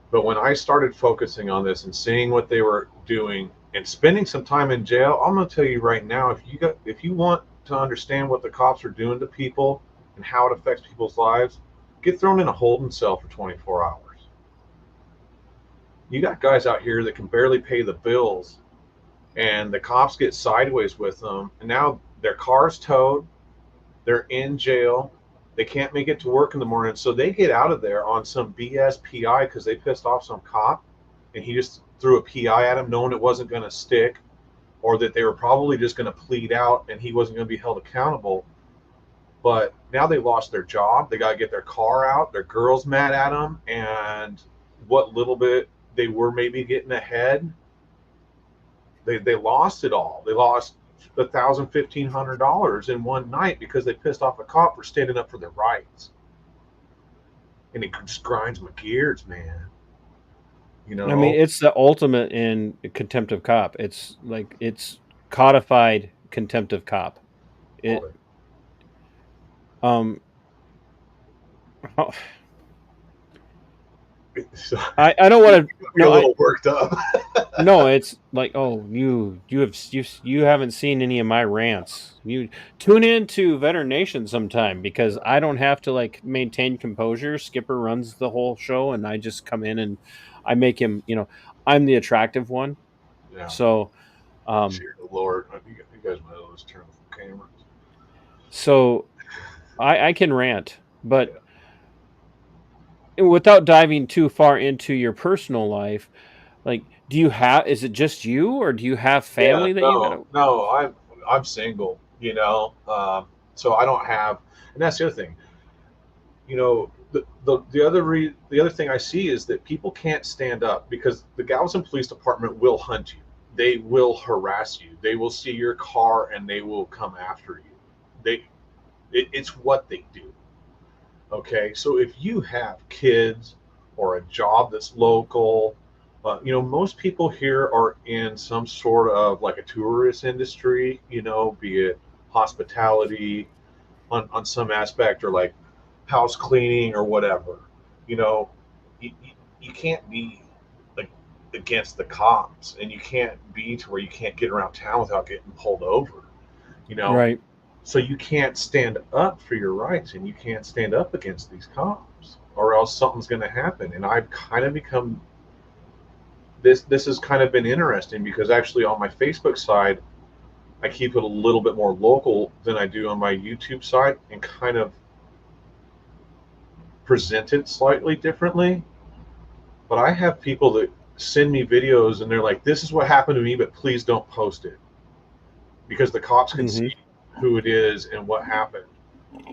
But when I started focusing on this and seeing what they were doing and spending some time in jail, I'm going to tell you right now, if you want to understand what the cops are doing to people and how it affects people's lives, get thrown in a holding cell for 24 hours. You got guys out here that can barely pay the bills, and the cops get sideways with them, and now their car's towed, they're in jail, they can't make it to work in the morning, so they get out of there on some BS PI because they pissed off some cop, and he just threw a PI at him knowing it wasn't going to stick, or that they were probably just going to plead out and he wasn't going to be held accountable. But now they lost their job, they got to get their car out, their girl's mad at them, and what little bit they were maybe getting ahead, they lost it all. They lost $1,000, $1,500 in one night because they pissed off a cop for standing up for their rights. And it just grinds my gears, man. You know, I mean, it's the ultimate in contempt of cop. It's like it's codified contempt of cop. It um oh, so, I don't want to get a no little worked up. no, it's like, oh, you haven't seen any of my rants. You tune in to Veteran Nation sometime because I don't have to like maintain composure. Skipper runs the whole show and I just come in and I make him, I'm the attractive one. Yeah. So Dear Lord, you guys might as well just turn off the cameras. so I can rant, but without diving too far into your personal life, like, is it just you or do you have family that you gotta? No, I'm single, so I don't have, and that's the other thing, the other thing I see is that people can't stand up because the Galveston Police Department will hunt you. They will harass you. They will see your car and they will come after you. It's what they do. Okay, so if you have kids or a job that's local, most people here are in some sort of like a tourist industry, be it hospitality on some aspect or like house cleaning or whatever. You know, you, you can't be like against the cops, and you can't be to where you can't get around town without getting pulled over. You know, Right. so you can't stand up for your rights, and you can't stand up against these cops, or else something's going to happen. And I've kind of become this. This has kind of been interesting because actually on my Facebook side, I keep it a little bit more local than I do on my YouTube side, and kind of present it slightly differently. But I have people that send me videos and they're like, "This is what happened to me, but please don't post it," because the cops can see who it is and what happened.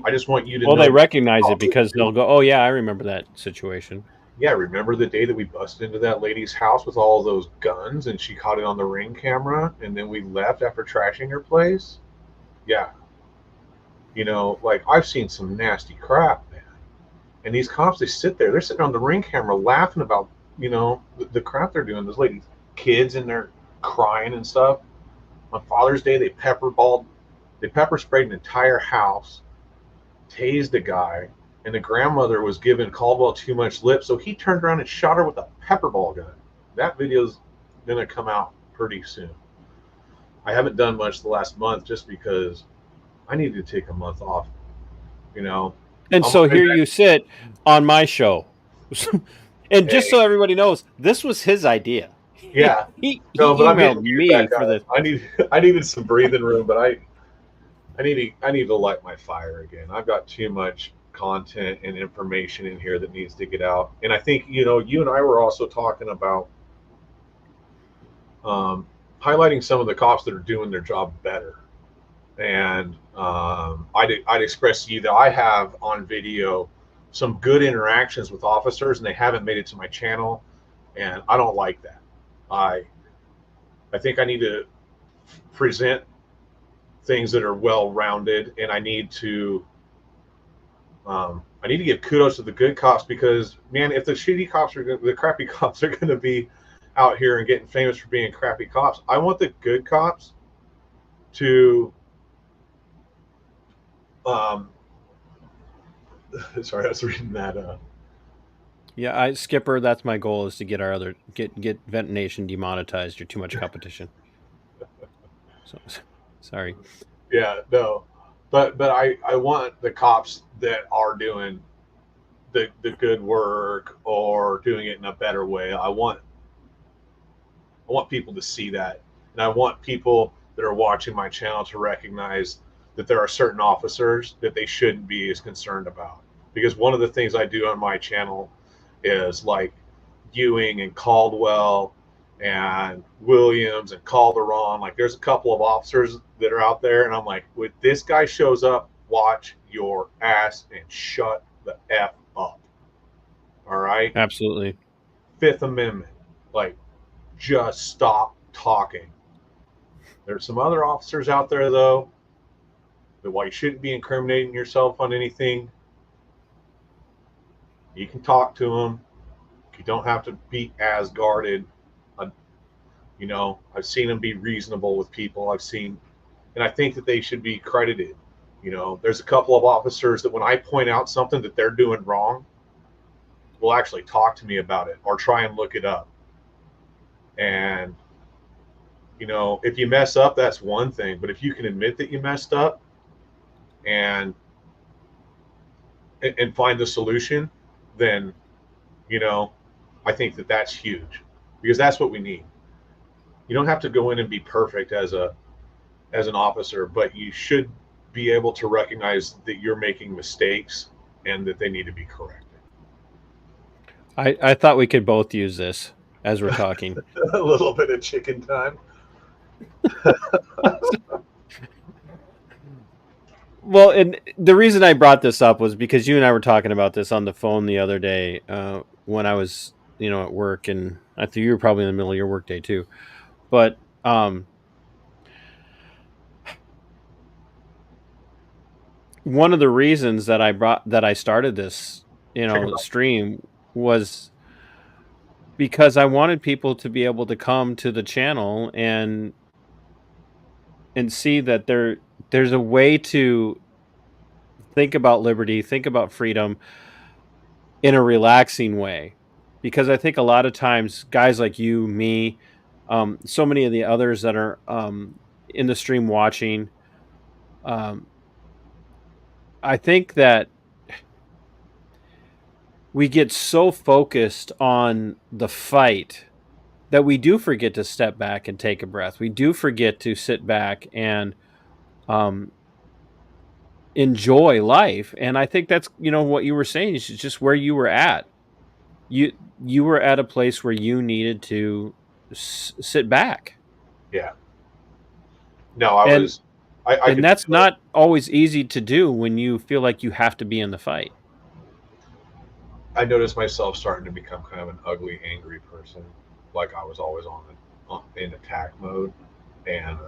I just want you to know. Well, they recognize it because they'll go, "Oh yeah, I remember that situation." Yeah, remember the day that we busted into that lady's house with all those guns and she caught it on the Ring camera, and then we left after trashing her place? Yeah. Like, I've seen some nasty crap, man. And these cops, they sit there, they're sitting on the Ring camera laughing about, the crap they're doing. Those ladies, kids in there crying and stuff. On Father's Day, they pepper sprayed an entire house, tased a guy, and the grandmother was giving Caldwell too much lip, so he turned around and shot her with a pepper ball gun. That video's gonna come out pretty soon. I haven't done much the last month just because I need to take a month off, And so here you sit on my show. And just so everybody knows, this was his idea. Yeah. He No, but emailed me for this. I needed some breathing room, but I need to light my fire again. I've got too much content and information in here that needs to get out. And I think, you and I were also talking about highlighting some of the cops that are doing their job better. And I'd express to you that I have on video some good interactions with officers, and they haven't made it to my channel, and I don't like that. I think I need to present things that are well-rounded, and I need to give kudos to the good cops, because, man, if the crappy cops are going to be out here and getting famous for being crappy cops, I want the good cops to sorry, I was reading that. Yeah, Skipper, that's my goal, is to get Vent Nation demonetized. You're too much competition. So, sorry. Yeah, no, but I want the cops that are doing the good work or doing it in a better way. I want people to see that, and I want people that are watching my channel to recognize that there are certain officers that they shouldn't be as concerned about. Because one of the things I do on my channel is like Ewing and Caldwell and Williams and Calderon. Like there's a couple of officers that are out there, and I'm like, when this guy shows up, watch your ass and shut the F up. All right? Absolutely. Fifth Amendment. Like, just stop talking. There's some other officers out there, though, that while you shouldn't be incriminating yourself on anything, you can talk to them. You don't have to be as guarded. You know, I've seen them be reasonable with people. And I think that they should be credited. You know, there's a couple of officers that when I point out something that they're doing wrong, will actually talk to me about it or try and look it up. And, you know, if you mess up, that's one thing. But if you can admit that you messed up and find the solution, then, you know, I think that that's huge because that's what we need. You don't have to go in and be perfect as an officer, but you should be able to recognize that you're making mistakes and that they need to be corrected. I thought we could both use this as we're talking. A little bit of chicken time. Well, and the reason I brought this up was because you and I were talking about this on the phone the other day when I was, at work, and I think you were probably in the middle of your workday too. But one of the reasons that I started this, stream was because I wanted people to be able to come to the channel and see that there's a way to think about liberty, think about freedom in a relaxing way. Because I think a lot of times guys like you, me, so many of the others that are in the stream watching, um, I think that we get so focused on the fight that we do forget to step back and take a breath. We do forget to sit back and um, enjoy life. And I think that's what you were saying is just where you were at. You were at a place where you needed to sit back. Yeah. No, I And was. I and could that's feel it. not always easy to do when you feel like you have to be in the fight. I noticed myself starting to become kind of an ugly, angry person. Like I was always in attack mode, and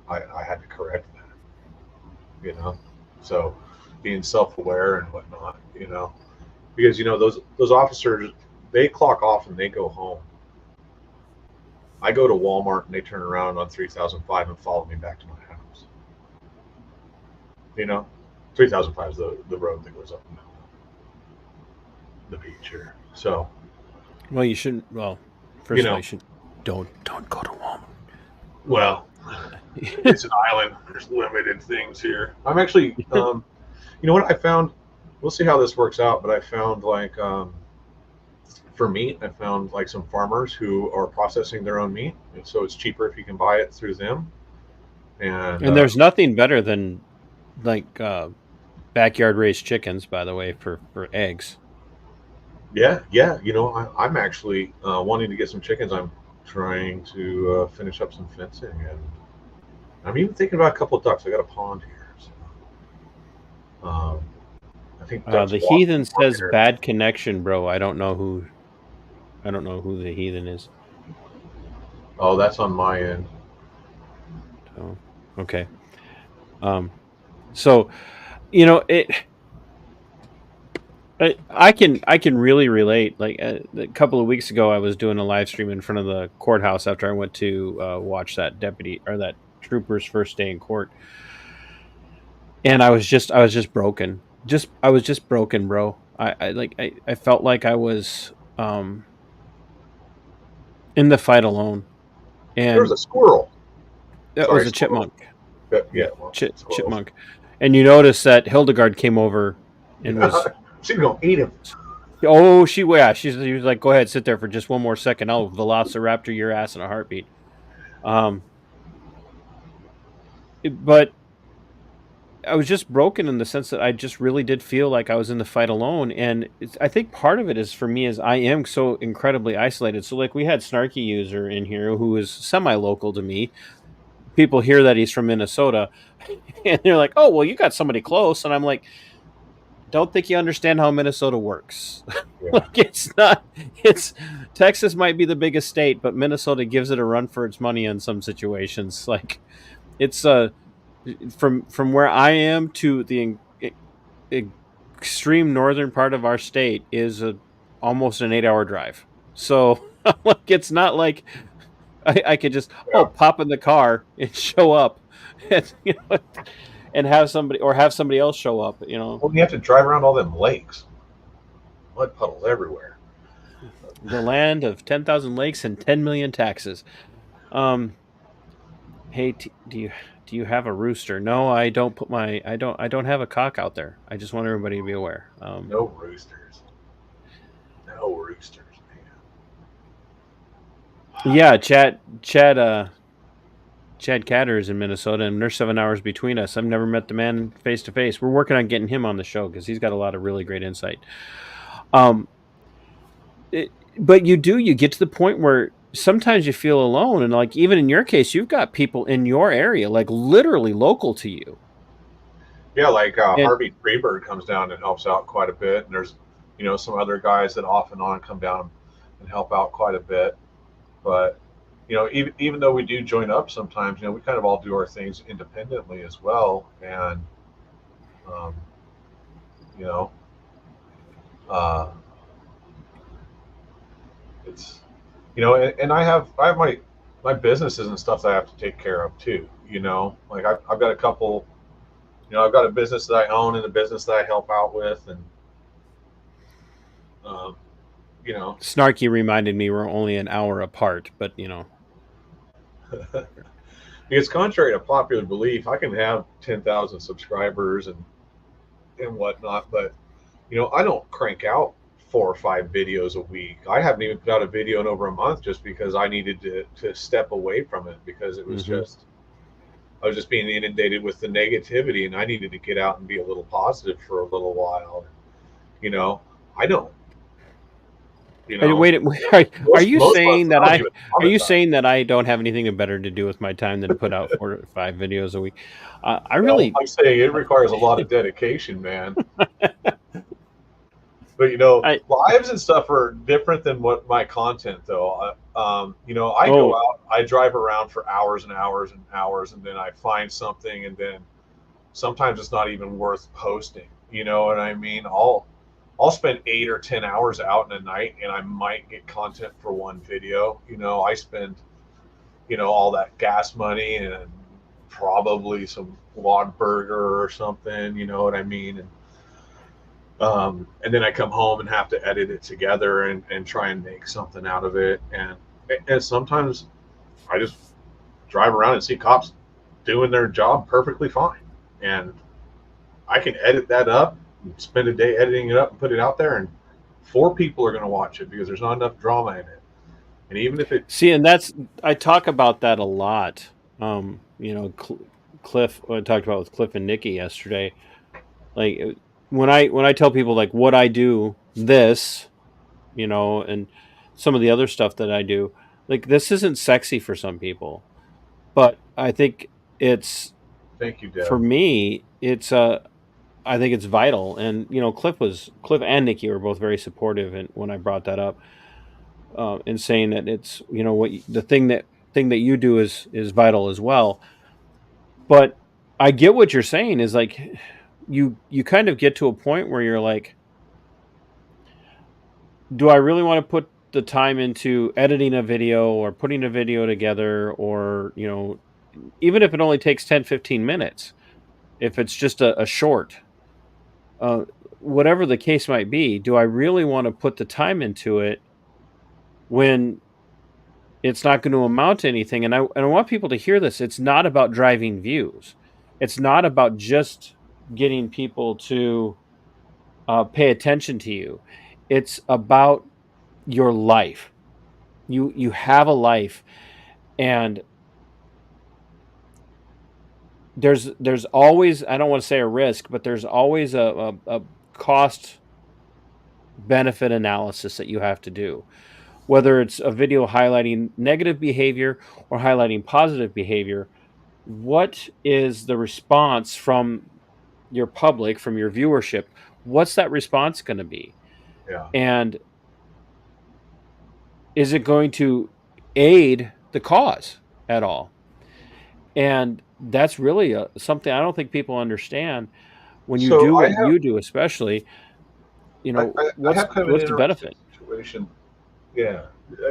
I had to correct that. You know, so being self-aware and whatnot. You know, because those officers, they clock off and they go home. I go to Walmart and they turn around on 3005 and follow me back to my house. You know, 3005 is the road that goes up and down the beach here. So, Well, you shouldn't. Well, first of all, you should don't go to Walmart. Well, it's an island. There's limited things here. I'm actually, you know what I found? We'll see how this works out. But I found for meat, I found like some farmers who are processing their own meat, and so it's cheaper if you can buy it through them. And There's nothing better than like backyard raised chickens, by the way, for eggs. yeah, I'm actually wanting to get some chickens. I'm trying to finish up some fencing, and I'm even thinking about a couple of ducks. I got a pond here. So, I think The heathen says bad connection, bro. I don't know who the heathen is. Oh, that's on my end. So, okay. So, it. I can really relate. Like a couple of weeks ago, I was doing a live stream in front of the courthouse after I went to watch that that trooper's first day in court, and I was just broken. I was just broken, bro. I felt like I was in the fight alone, There was and a squirrel. That was a chipmunk. Yeah, well, squirrels. Chipmunk. And you notice that Hildegard came over and was. She's gonna eat him. Oh, she was like, go ahead, sit there for just one more second. I'll velociraptor your ass in a heartbeat. But I was just broken in the sense that I just really did feel like I was in the fight alone, and I think part of it is for me is I am so incredibly isolated. So like we had Snarky User in here who is semi-local to me. People hear that he's from Minnesota, and they're like, "Oh, well, you got somebody close," and I'm like, "Don't think you understand how Minnesota works. Yeah. Like it's not. It's Texas might be the biggest state, but Minnesota gives it a run for its money in some situations. Like it's from where I am to the extreme northern part of our state is almost an 8-hour drive. So like it's not like I could just pop in the car and show up, and, and have somebody else show up. Well, you have to drive around all them lakes, mud puddles everywhere. The land of 10,000 lakes and 10 million taxes. Hey, do you have a rooster? No, I don't I don't have a cock out there. I just want everybody to be aware. No roosters. No roosters, man. Yeah, Chad Catter is in Minnesota, and there's 7 hours between us. I've never met the man face to face. We're working on getting him on the show because he's got a lot of really great insight. But you get to the point where sometimes you feel alone, and like even in your case, you've got people in your area, like literally local to you. Yeah, like Harvey Freeberg comes down and helps out quite a bit, and there's some other guys that off and on come down and help out quite a bit. But even though we do join up sometimes, we kind of all do our things independently as well, and it's and I have my businesses and stuff that I have to take care of too. Like I've got a couple. I've got a business that I own and a business that I help out with, and Snarky reminded me we're only an hour apart, but It's contrary to popular belief. I can have 10,000 subscribers and whatnot, but I don't crank out 4 or 5 videos a week. I haven't even put out a video in over a month just because I needed to step away from it because it was I was just being inundated with the negativity, and I needed to get out and be a little positive for a little while. I don't. Wait, are you saying that I don't have anything better to do with my time than to put out 4 or 5 videos a week? I'm saying it requires a lot of dedication, man. But lives and stuff are different than what my content though. I go out, I drive around for hours and hours and hours, and then I find something, and then sometimes it's not even worth posting. You know what I mean? I'll spend 8 or 10 hours out in a night, and I might get content for one video. I spend, all that gas money and probably some log burger or something. You know what I mean? And then I come home and have to edit it together and try and make something out of it. And sometimes I just drive around and see cops doing their job perfectly fine, and I can edit that up, spend a day editing it up and put it out there, and 4 people are going to watch it because there's not enough drama in it. And even if I talk about that a lot. Cliff, what I talked about with Cliff and Nikki yesterday, like when I tell people like what I do, this, and some of the other stuff that I do, like this isn't sexy for some people, but I think it's, thank you, Deb. For me, it's I think it's vital. And Cliff and Nikki were both very supportive, and when I brought that up, in saying that it's the thing that you do is vital as well. But I get what you're saying is like you kind of get to a point where you're like, do I really want to put the time into editing a video or putting a video together, or even if it only takes 10-15 minutes, if it's just a short, whatever the case might be, do I really want to put the time into it when it's not going to amount to anything. And I want people to hear this. It's not about driving views. It's not about just getting people to pay attention to you. It's about your life. You have a life, and there's always, I don't want to say a risk, but there's always a cost benefit analysis that you have to do. Whether it's a video highlighting negative behavior or highlighting positive behavior, what is the response from your public, from your viewership? What's that response going to be? Yeah. And is it going to aid the cause at all? And that's really something I don't think people understand. When you So do what you do, especially, I have kind of an what's the interesting benefit? situation. Yeah,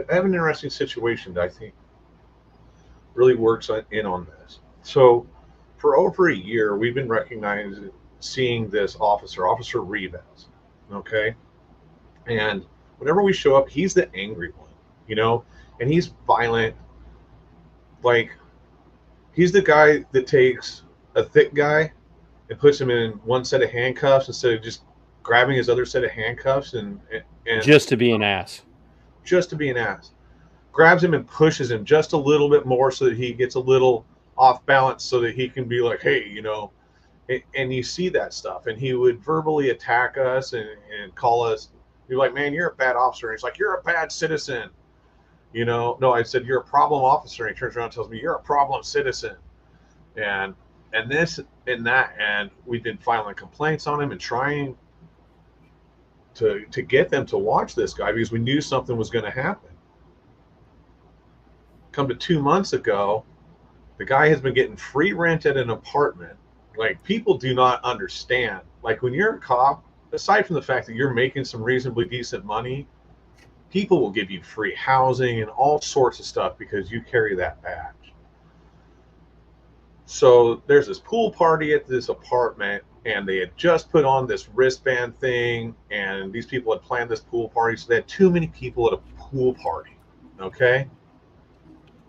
I have an interesting situation that I think really works in on this. So, for over a year, we've been recognizing, seeing this officer, Officer Rivas. Okay, and whenever we show up, he's the angry one, and he's violent. Like, he's the guy that takes a thick guy and puts him in one set of handcuffs instead of just grabbing his other set of handcuffs and Just to be an ass. just to be an ass. Grabs him and pushes him just a little bit more so that he gets a little off balance so that he can be like, hey, and you see that stuff. And he would verbally attack us and call us. You're like, man, you're a bad officer. And he's like, you're a bad citizen. No, I said, you're a problem officer. And he turns around and tells me, you're a problem citizen. And this and that. And we've been filing complaints on him and trying to get them to watch this guy because we knew something was going to happen. Come to 2 months ago, the guy has been getting free rent at an apartment. Like, people do not understand. Like, when you're a cop, aside from the fact that you're making some reasonably decent money, people will give you free housing and all sorts of stuff because you carry that badge. So there's this pool party at this apartment, and they had just put on this wristband thing, and these people had planned this pool party, so they had too many people at a pool party. Okay?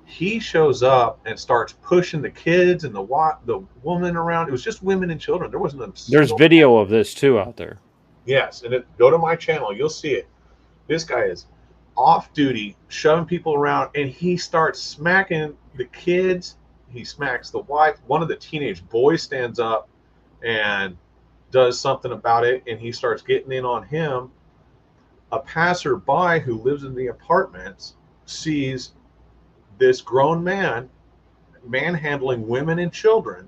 He shows up and starts pushing the kids and the woman around. It was just women and children. There wasn't a There's single. video of this too out there. Yes, and go to my channel. You'll see it. This guy is off duty, shoving people around, and he starts smacking the kids. He smacks the wife. One of the teenage boys stands up and does something about it, and he starts getting in on him. A passerby who lives in the apartments sees this grown man manhandling women and children,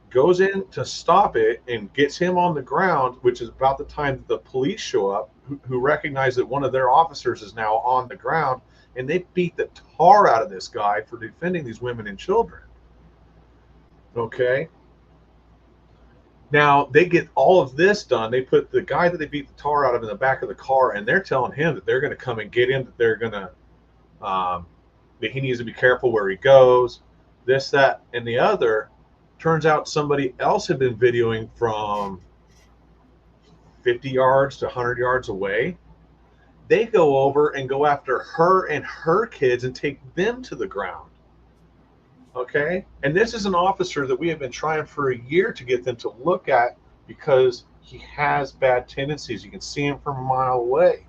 goes in to stop it and gets him on the ground, which is about the time that the police show up, who recognize that one of their officers is now on the ground, and they beat the tar out of this guy for defending these women and children. Okay? Now, they get all of this done. They put the guy that they beat the tar out of in the back of the car, and they're telling him that they're going to come and get him, that they're going to that he needs to be careful where he goes, this, that, and the other. Turns out somebody else had been videoing from 50 yards to 100 yards away. They go over and go after her and her kids and take them to the ground. Okay? And this is an officer that we have been trying for a year to get them to look at because he has bad tendencies. You can see him from a mile away.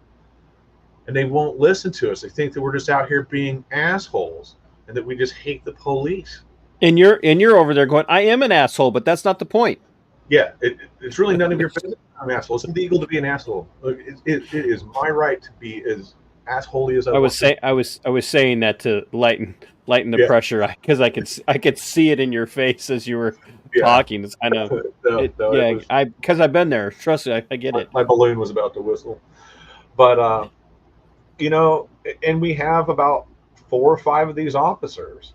And they won't listen to us. They think that we're just out here being assholes and that we just hate the police. And you're over there going, I am an asshole, but that's not the point. Yeah, it's really none of your business. I'm an asshole. It's illegal to be an asshole. It is my right to be as assholey as I want. I was saying that to lighten the pressure because I could see it in your face as you were talking. It's kind of because I've been there. Trust me, I get it. My balloon was about to whistle, but and we have about 4 or 5 of these officers.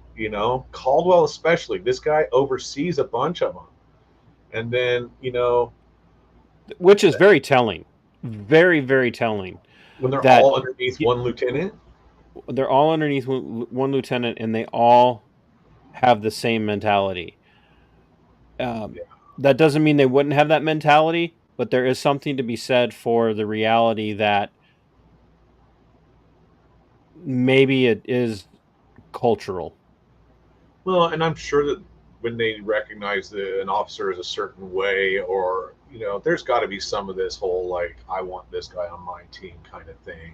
Caldwell especially. This guy oversees a bunch of them, and then which is very telling, very, very telling. When they're all underneath one lieutenant. They're all underneath one lieutenant, and they all have the same mentality. That doesn't mean they wouldn't have that mentality, but there is something to be said for the reality that maybe it is cultural. Well, and I'm sure that when they recognize that an officer is a certain way, or there's got to be some of this whole like, I want this guy on my team kind of thing,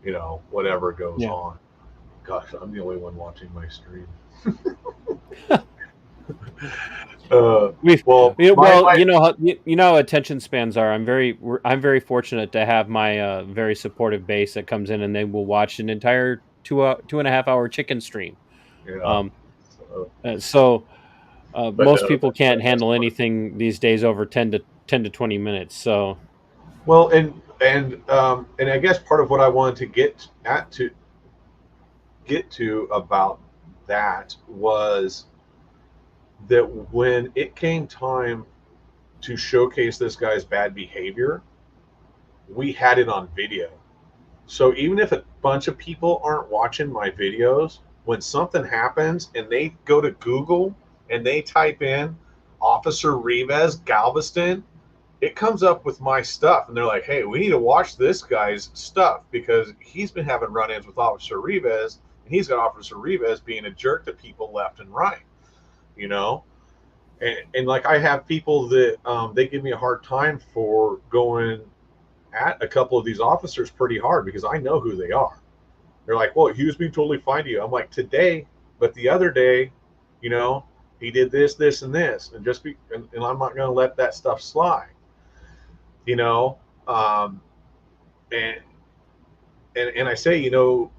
or whatever goes Yeah. on. Gosh, I'm the only one watching my stream. We've Well, well, you know how attention spans are. I'm very fortunate to have my very supportive base that comes in and they will watch an entire 2.5 hour chicken stream. yeah. Um, So, so but most no, people can't that's handle anything these days over 10 to 20 minutes. So well, and I guess part of what I wanted to get to about that was that when it came time to showcase this guy's bad behavior, we had it on video. So even if a bunch of people aren't watching my videos, when something happens and they go to Google and they type in Officer Rivas Galveston, it comes up with my stuff. And they're like, hey, we need to watch this guy's stuff because he's been having run ins with Officer Rivas, and he's got Officer Rivas being a jerk to people left and right, you know? And like I have people that they give me a hard time for going at a couple of these officers pretty hard because I know who they are. They're like, well, he was being totally fine to you. I'm like, today, but the other day, he did this, this, and this, and and I'm not going to let that stuff slide, you know. Um, and and I say, you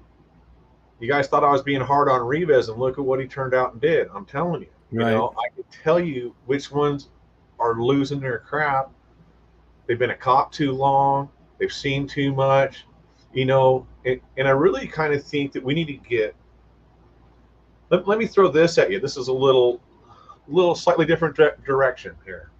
guys thought I was being hard on Rivas, and look at what he turned out and did. I'm telling you, right. I can tell you which ones are losing their crap. They've been a cop too long. They've seen too much, and I really kind of think that we need to get. Let me throw this at you. This is a little slightly different direction here.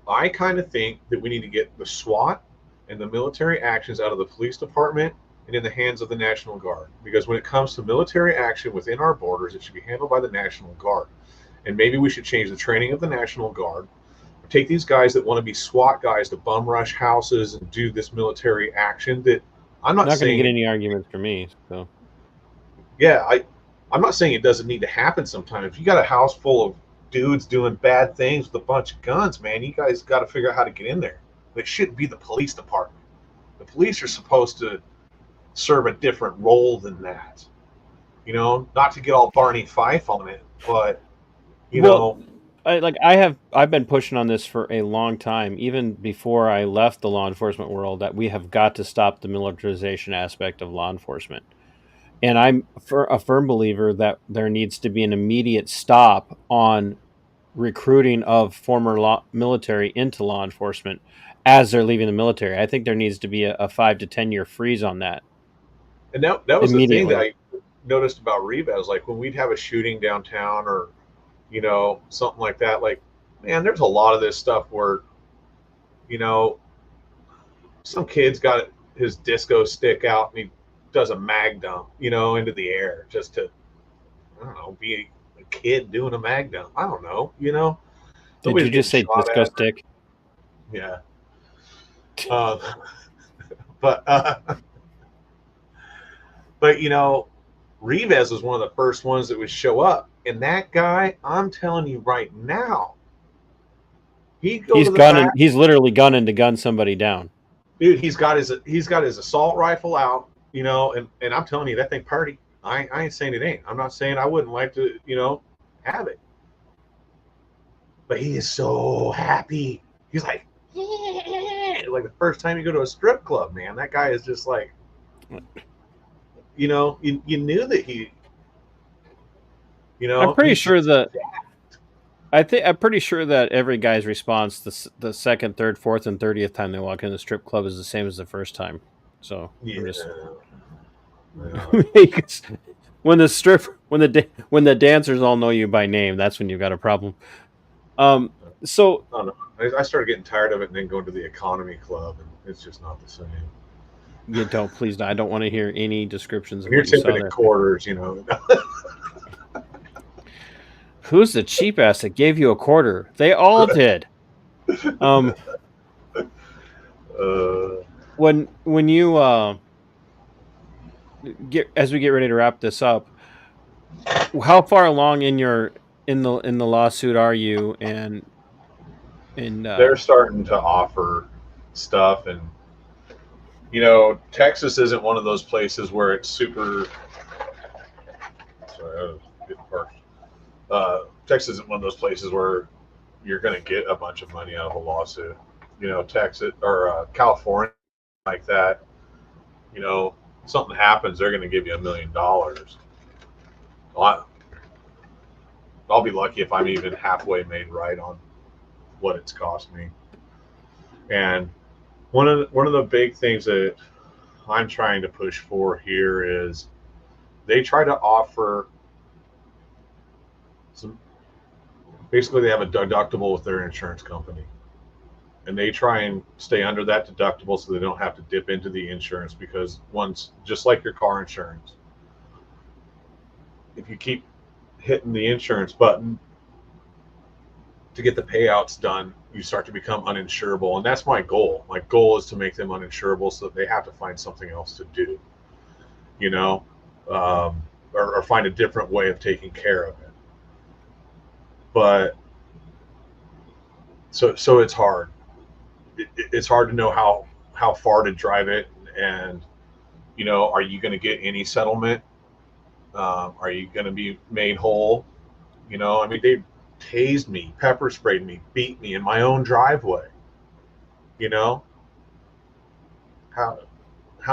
I kind of think that we need to get the SWAT and the military actions out of the police department and in the hands of the National Guard. Because when it comes to military action within our borders, it should be handled by the National Guard. And maybe we should change the training of the National Guard. Take these guys that want to be SWAT guys to bum rush houses and do this military action that I'm not Not going to saying. get any arguments from me. So Yeah, I'm not saying it doesn't need to happen sometime. If you got a house full of dudes doing bad things with a bunch of guns, man, you guys got to figure out how to get in there. But it shouldn't be the police department. The police are supposed to serve a different role than that. Not to get all Barney Fife on it, but well, I've been pushing on this for a long time, even before I left the law enforcement world, that we have got to stop the militarization aspect of law enforcement. And I'm a firm believer that there needs to be an immediate stop on recruiting of former military into law enforcement as they're leaving the military. I think there needs to be a 5 to 10 year freeze on that and that was the thing that immediately. I noticed about Rivas. Like when we'd have a shooting downtown or something like that. Like, man, there's a lot of this stuff where, some kid's got his disco stick out and he does a mag dump, into the air just to, I don't know, be a kid doing a mag dump. I don't know, Did you nobody's just getting say shot disco at. stick? Yeah. Uh, but, but, Rivas was one of the first ones that would show up. And that guy, I'm telling you right now, he'd go to the back. He's literally gunning to gun somebody down. Dude, he's got his assault rifle out, and I'm telling you that thing party. I ain't saying it ain't. I'm not saying I wouldn't like to, have it. But he is so happy. He's like, yeah. Like the first time you go to a strip club, man. That guy is just like, you knew that he, I'm pretty he's sure just that I'm pretty sure that every guy's response the second, third, fourth, and 30th time they walk in the strip club is the same as the first time. So yeah. I'm just Yeah. because when the dancers all know you by name, that's when you've got a problem. So I don't know. I started getting tired of it and then going to the economy club, and it's just not the same. you don't please. I don't want to hear any descriptions of When you're what you saw tipping in there. quarters, Who's the cheap ass that gave you a quarter? They all did. uh, When you as we get ready to wrap this up, how far along in the lawsuit are you? And They're starting to offer stuff, and Texas isn't one of those places where it's super. Sorry, I was getting parked. Texas isn't one of those places where you're going to get a bunch of money out of a lawsuit. Texas or California, like that. Something happens, they're going to give you $1 million. Well, I'll be lucky if I'm even halfway made right on what it's cost me. And one of the big things that I'm trying to push for here is they try to offer some. Basically, they have a deductible with their insurance company, and they try and stay under that deductible so they don't have to dip into the insurance, because once, just like your car insurance, if you keep hitting the insurance button to get the payouts done, you start to become uninsurable. And that's my goal. My goal is to make them uninsurable so that they have to find something else to do, or find a different way of taking care of it. But so it's hard. It's hard to know how far to drive it. And are you going to get any settlement? Are you going to be made whole? I mean, they tased me, pepper sprayed me, beat me in my own driveway. How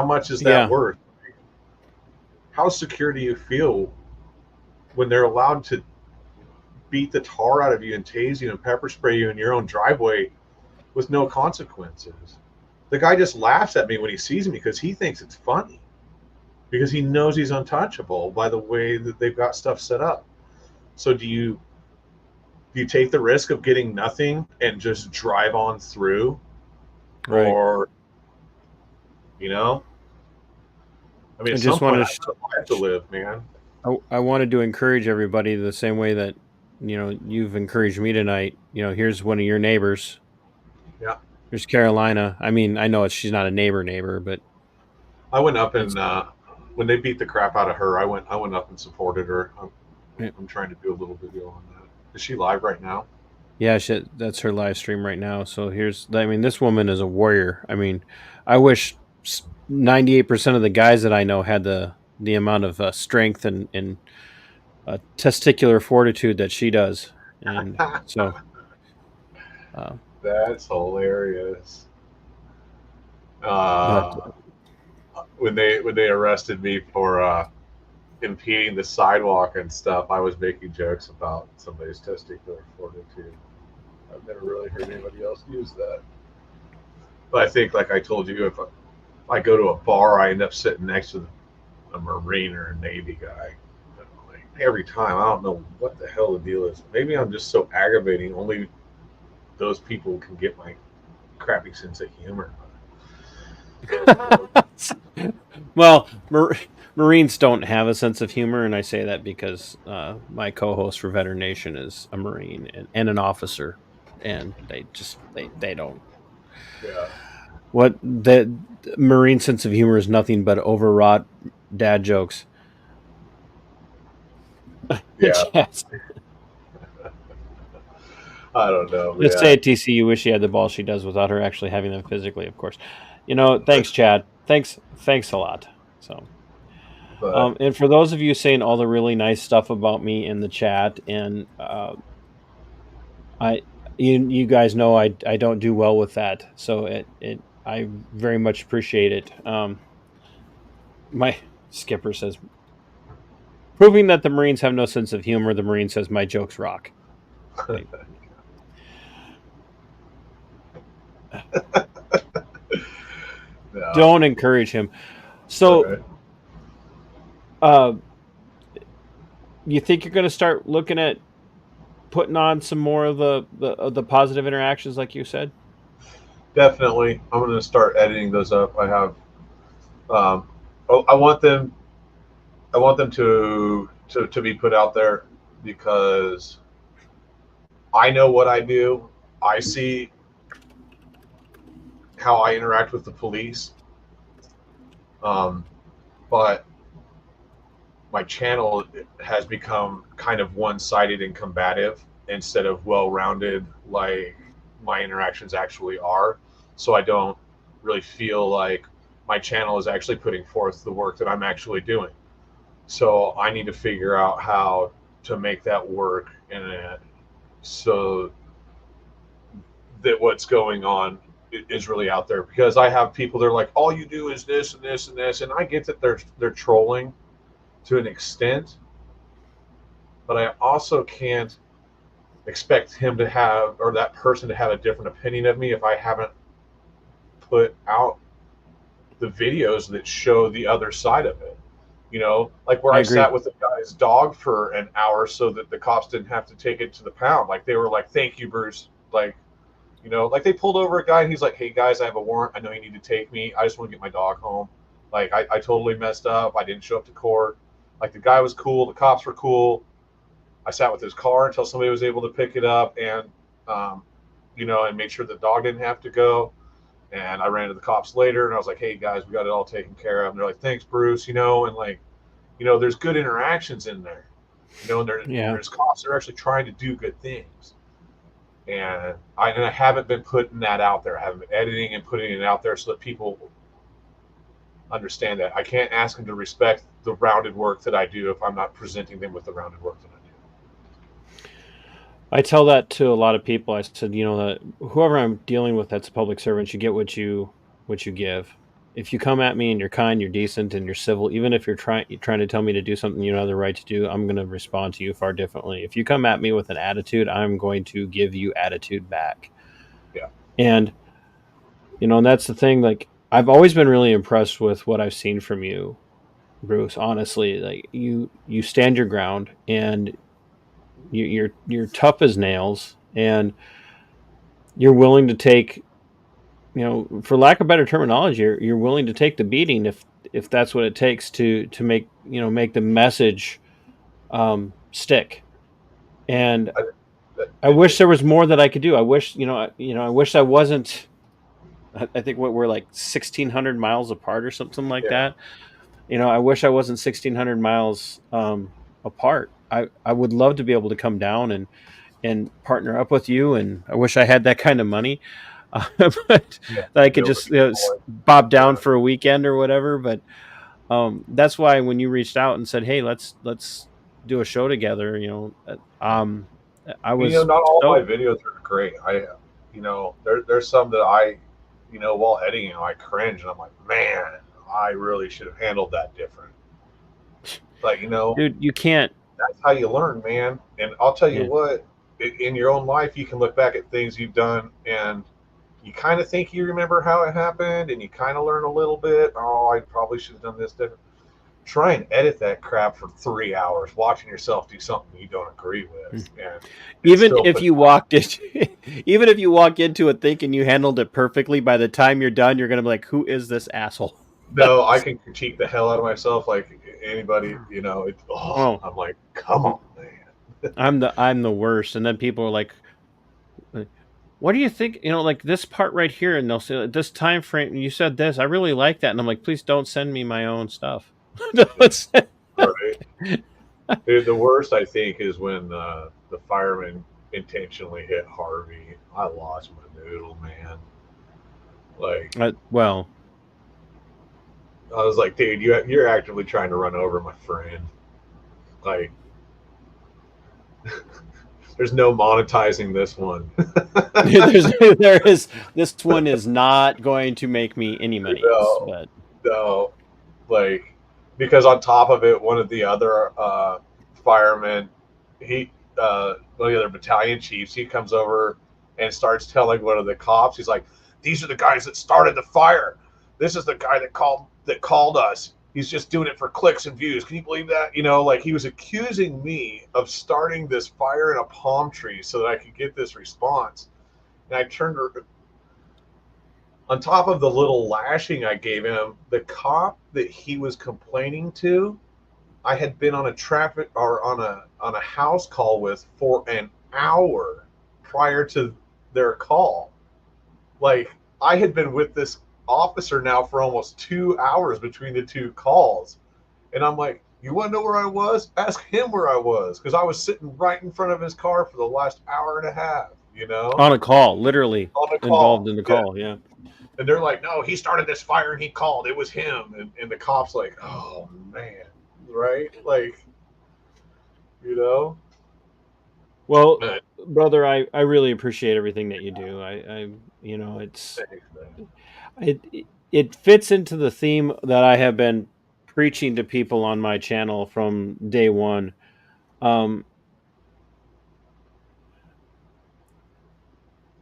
much is that yeah, worth? How secure do you feel when they're allowed to beat the tar out of you and tase you and pepper spray you in your own driveway with no consequences? The guy just laughs at me when he sees me because he thinks it's funny, because he knows he's untouchable by the way that they've got stuff set up. So do you take the risk of getting nothing and just drive on through? right. Or I mean, I at some just point wanted I have a life to live, man. I wanted to encourage everybody the same way that you've encouraged me tonight. Here's one of your neighbors. Yeah, Here's Carolina. I mean, I know she's not a neighbor, but I went up it's and when they beat the crap out of her, I went up and supported her. yeah, I'm trying to do a little video on that. Is she live right now? yeah, that's her live stream right now. So I mean, this woman is a warrior. I mean, I wish 98% of the guys that I know had the amount of strength and testicular fortitude that she does. And so, uh, That's hilarious. but Uh, when they arrested me for impeding the sidewalk and stuff, I was making jokes about somebody's testicular fortitude. I've never really heard anybody else use that. But I think, like I told you, if I go to a bar, I end up sitting next to a Marine or a Navy guy. Like, every time, I don't know what the hell the deal is. Maybe I'm just so aggravating. Only those people can get my crappy sense of humor. well, Marines don't have a sense of humor, and I say that because my co-host for Veteran Nation is a Marine and an officer, and they don't. Yeah, What the Marine sense of humor is nothing but overwrought dad jokes. yeah. Yes. I don't know, Just say man. at TC you wish she had the balls she does without her actually having them physically, of course. Thanks, Chad. Thanks a lot. So, But and for those of you saying all the really nice stuff about me in the chat, and I, you guys know I don't do well with that, so I very much appreciate it. My skipper says, proving that the Marines have no sense of humor. The Marine says my jokes rock. Like, no, don't encourage him. So, okay. uh, you think you're going to start looking at putting on some more of the positive interactions, like you said? Definitely, I'm going to start editing those up. I have. Um, I want them. I want them to be put out there because I know what I do. I see how I interact with the police. Um, but my channel has become kind of one-sided and combative instead of well-rounded like my interactions actually are. So I don't really feel like my channel is actually putting forth the work that I'm actually doing. So I need to figure out how to make that work and so that what's going on is really out there, because I have people that are like, all you do is this and this and this, and I get that they're trolling to an extent, but I also can't expect him to have, or that person to have, a different opinion of me if I haven't put out the videos that show the other side of it. You know, like where I I agree. sat with the guy's dog for an hour so that the cops didn't have to take it to the pound. Like they were like, "Thank you, Bruce." Like, you know, like they pulled over a guy and he's like, "Hey guys, I have a warrant. I know you need to take me. I just want to get my dog home. Like I totally messed up. I didn't show up to court." Like the guy was cool. The cops were cool. I sat with his car until somebody was able to pick it up and, um, you know, and make sure the dog didn't have to go. And I ran to the cops later and I was like, "Hey guys, we got it all taken care of." And they're like, "Thanks, Bruce." You know, and like, you know, there's good interactions in there. You know, and Yeah. there's cops that are actually trying to do good things. And I haven't been putting that out there. I haven't been editing and putting it out there so that people understand that. I can't ask them to respect the rounded work that I do if I'm not presenting them with the rounded work that I do. I tell that to a lot of people. I said, you know, that whoever I'm dealing with that's a public servant, you get what you give. If you come at me and you're kind, you're decent, and you're civil, even if you're trying to tell me to do something you don't have the right to do, I'm going to respond to you far differently. If you come at me with an attitude, I'm going to give you attitude back. Yeah. And you know, and that's the thing. Like, I've always been really impressed with what I've seen from you, Bruce. Honestly, like you stand your ground, and you're tough as nails, and you're willing to take, you know, for lack of better terminology, you're willing to take the beating if that's what it takes to make, you know, make the message stick. And I, I wish there was more that I could do. I wish, I wish I wasn't. I think what we're like 1,600 miles apart or something like yeah. that. You know, I wish I wasn't 1,600 miles apart. I would love to be able to come down and partner up with you. And I wish I had that kind of money, but Yeah. that I Be could able to just, you know, deploy. bob down Yeah. for a weekend or whatever. But that's why when you reached out and said, "Hey, let's do a show together," you know, I You know, was not all my so videos are great. You know, there's some that I, you know, while editing, I cringe and I'm like, man, I really should have handled that different. But you know, dude. You can't. that's how you learn, man. And I'll tell you Yeah, what, in your own life, you can look back at things you've done and you kind of think you remember how it happened, and you kind of learn a little bit. Oh, I probably should have done this different. Try and edit that crap for 3 hours, watching yourself do something you don't agree with, and even still if put. you walked into, even if you walk into it thinking you handled it perfectly, by the time you're done, you're gonna be like, "Who is this asshole?" No, I can critique the hell out of myself like anybody. You know, Oh, I'm like, come on, man. I'm the worst. And then people are like, "What do you think?" You know, like this part right here, and they'll say this time frame. You said this. I really like that, and I'm like, "Please don't send me my own stuff." Yeah, Don't send- right. Dude, the worst I think is when the fireman intentionally hit Harvey. I lost my noodle, man. Like, well, I was like, dude, you're actively trying to run over my friend. Like, there's no monetizing this one. there is, this one is not going to make me any money, No, but no, like, because on top of it, one of the other firemen, he one of the other battalion chiefs, he comes over and starts telling one of the cops, he's like, "These are the guys that started the fire. This is the guy that called us. He's just doing it for clicks and views. Can you believe that?" You know, like he was accusing me of starting this fire in a palm tree so that I could get this response. And I turned, on top of the little lashing I gave him, the cop that he was complaining to, I had been on a traffic or on a house call with for an hour prior to their call. Like, I had been with this officer now for almost 2 hours between the two calls. And I'm like, You want to know where I was? Ask him where I was, because I was sitting right in front of his car for the last hour and a half. On a call, literally On the involved call. in the Yeah. call. Yeah. And they're like, no, he started this fire and he called. It was him. And the cop's like, oh man, right? Like, you know. Well, But, brother, I really appreciate everything that you do. It's thanks, man. it fits into the theme that I have been preaching to people on my channel from day one. Um,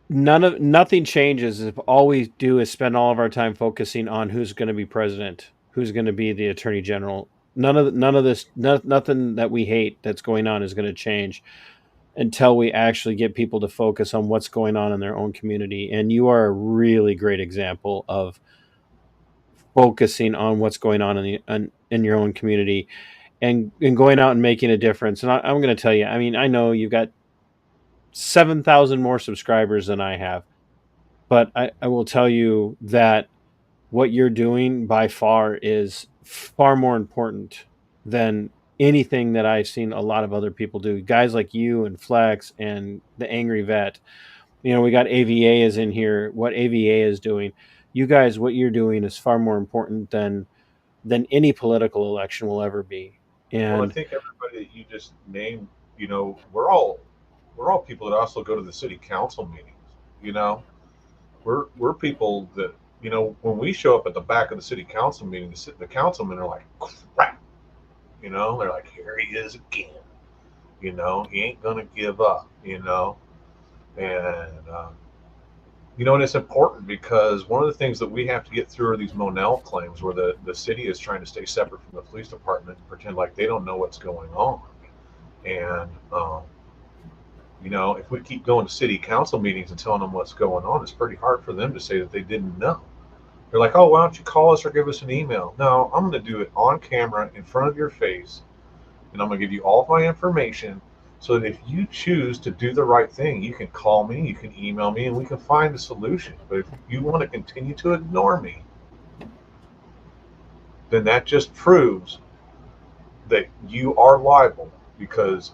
nothing changes if all we do is spend all of our time focusing on who's going to be president, who's going to be the attorney general. None of this, nothing that we hate that's going on is going to change until we actually get people to focus on what's going on in their own community. And you are a really great example of focusing on what's going on in your own community and going out and making a difference. And I'm going to tell you, I mean, I know you've got 7,000 more subscribers than I have, but I will tell you that what you're doing by far is far more important than anything that I've seen a lot of other people do. Guys like you and Flex and the Angry Vet. We got AVA is in here. What AVA is doing, you guys, what you're doing is far more important than any political election will ever be. Well, I And think everybody that you just named, we're all people that also go to the city council meetings. You know, we're people that, when we show up at the back of the city council meeting, the councilmen are like, crap. They're like, here he is again. He ain't gonna give up. And and it's important because one of the things that we have to get through are these Monell claims, where the city is trying to stay separate from the police department and pretend like they don't know what's going on. And if we keep going to city council meetings and telling them what's going on, it's pretty hard for them to say that they didn't know. They're like, oh, why don't you call us or give us an email? No, I'm going to do it on camera in front of your face, and I'm going to give you all of my information so that if you choose to do the right thing, you can call me, you can email me, and we can find a solution. But if you want to continue to ignore me, then that just proves that you are liable because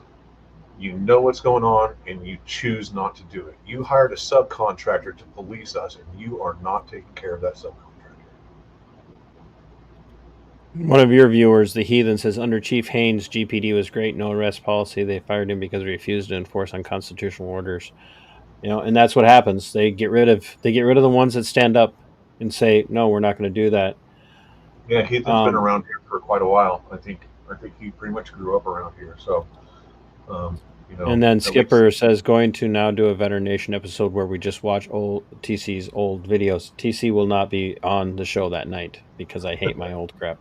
you know what's going on and you choose not to do it. You hired a subcontractor to police us, and you are not taking care of that subcontractor. one of your viewers, the Heathen, says under Chief Haynes, GPD was great, no arrest policy. They fired him because he refused to enforce unconstitutional orders. And that's what happens. They get rid of the ones that stand up and say, no, we're not going to do that. Yeah, Heathen's been around here for quite a while. I think he pretty much grew up around here. So, and then Skipper says going to now do a Veteran Nation episode where we just watch old TC's old videos. TC will not be on the show that night because I hate my old crap.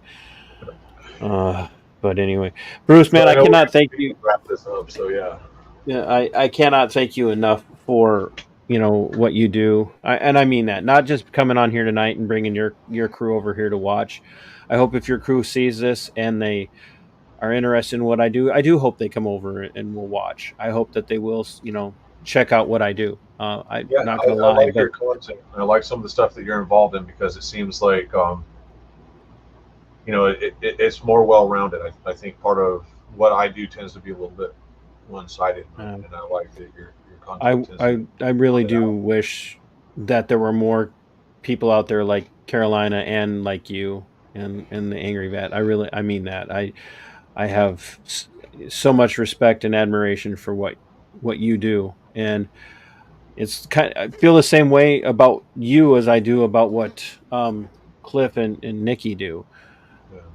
But anyway, Bruce, man, I cannot thank you. Wrap this up. So Yeah, I cannot thank you enough for what you do, and I mean that. Not just coming on here tonight and bringing your crew over here to watch. I hope if your crew sees this and they are interested in what I do hope they come over and will watch. I hope that they will, check out what I do. I'm not going to lie. I like your content. I like some of the stuff that you're involved in because it seems like, it's more well-rounded. I think part of what I do tends to be a little bit one-sided, and I like that your content. I really do wish that there were more people out there like Carolina and like you and the Angry Vet. I mean that. I have so much respect and admiration for what you do, and it's I feel the same way about you as I do about what Cliff and Nikki do.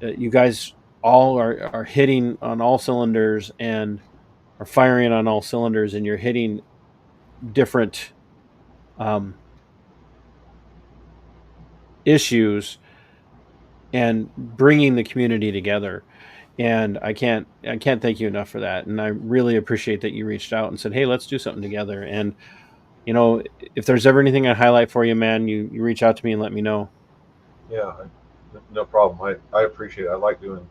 You guys all are hitting on all cylinders and are firing on all cylinders, and you're hitting different issues and bringing the community together. And I can't thank you enough for that. And I really appreciate that you reached out and said, hey, let's do something together. And if there's ever anything I highlight for you, man, you reach out to me and let me know. Yeah, no problem. I appreciate it. I like doing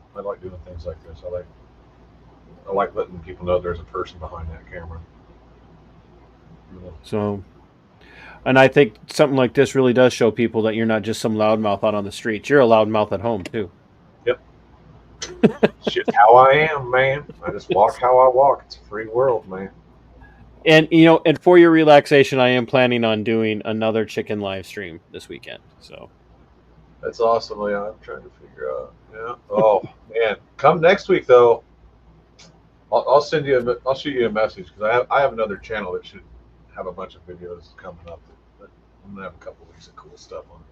things like this. I like letting people know there's a person behind that camera. So, and I think something like this really does show people that you're not just some loudmouth out on the streets. You're a loudmouth at home too. Yep. It's just how I am, man. I just walk how I walk. It's a free world, man. And and for your relaxation, I am planning on doing another chicken live stream this weekend. So That's awesome, Leon. I'm trying to figure out. Yeah. Oh man, come next week though. I'll send you. I'll shoot you a message because I have another channel that should have a bunch of videos coming up. But I'm gonna have a couple weeks of cool stuff on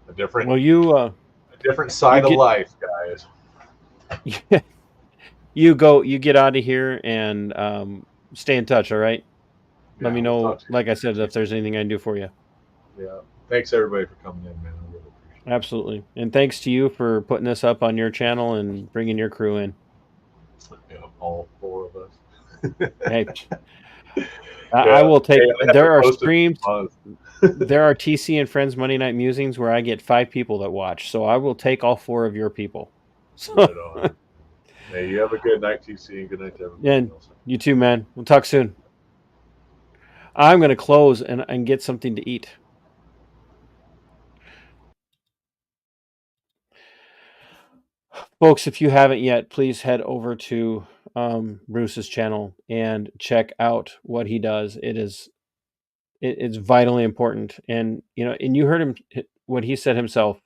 a different well, you a different you side of get life, guys. you get out of here and stay in touch. All right. Let Yeah, me we'll talk know, to you. like I said, if there's anything I can do for you. Yeah. Thanks everybody for coming in, man. I really appreciate Absolutely. And thanks to you for putting this up on your channel and bringing your crew in. it. Yeah, all four of us. Hey, I Yeah. will take. Hey, I haven't There are posted in streams. months. There are TC and Friends Monday Night Musings where I get 5 people that watch. So I will take all 4 of your people. Right So, on. Hey, you have a good night, TC, and good night to everybody and else. you too, man. We'll talk soon. I'm going to close and get something to eat. Folks, if you haven't yet, please head over to Bruce's channel and check out what he does. It's vitally important. And and you heard him, what he said himself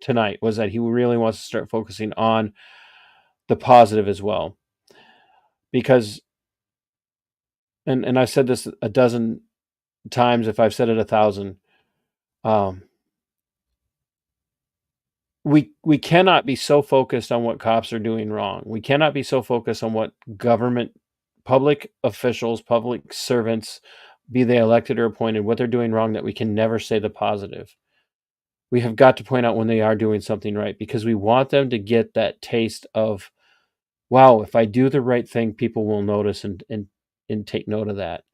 tonight was that he really wants to start focusing on the positive as well. Because and I've said this a dozen times, if I've said it 1,000, um, we cannot be so focused on what cops are doing wrong. We cannot be so focused on what government, public officials, public servants, be they elected or appointed, what they're doing wrong, that we can never say the positive. We have got to point out when they are doing something right, because we want them to get that taste of, wow, if I do the right thing, people will notice and take note of that.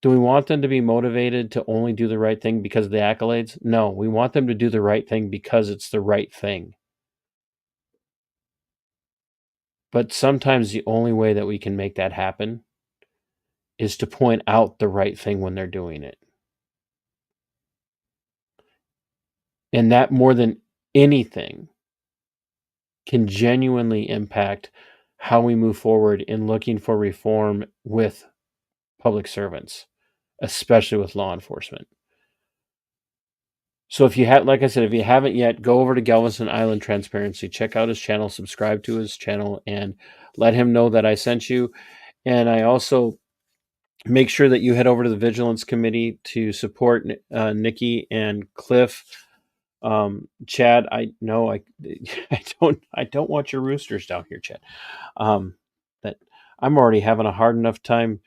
Do we want them to be motivated to only do the right thing because of the accolades? No, we want them to do the right thing because it's the right thing. But sometimes the only way that we can make that happen is to point out the right thing when they're doing it. And that, more than anything, can genuinely impact how we move forward in looking for reform with public servants, especially with law enforcement. So if you have, like I said, if you haven't yet, go over to Galveston Island Transparency, check out his channel, subscribe to his channel, and let him know that I sent you. And I also make sure that you head over to the Vigilance Committee to support Nikki and Cliff. Chad, I know I don't want your roosters down here, Chad. That I'm already having a hard enough time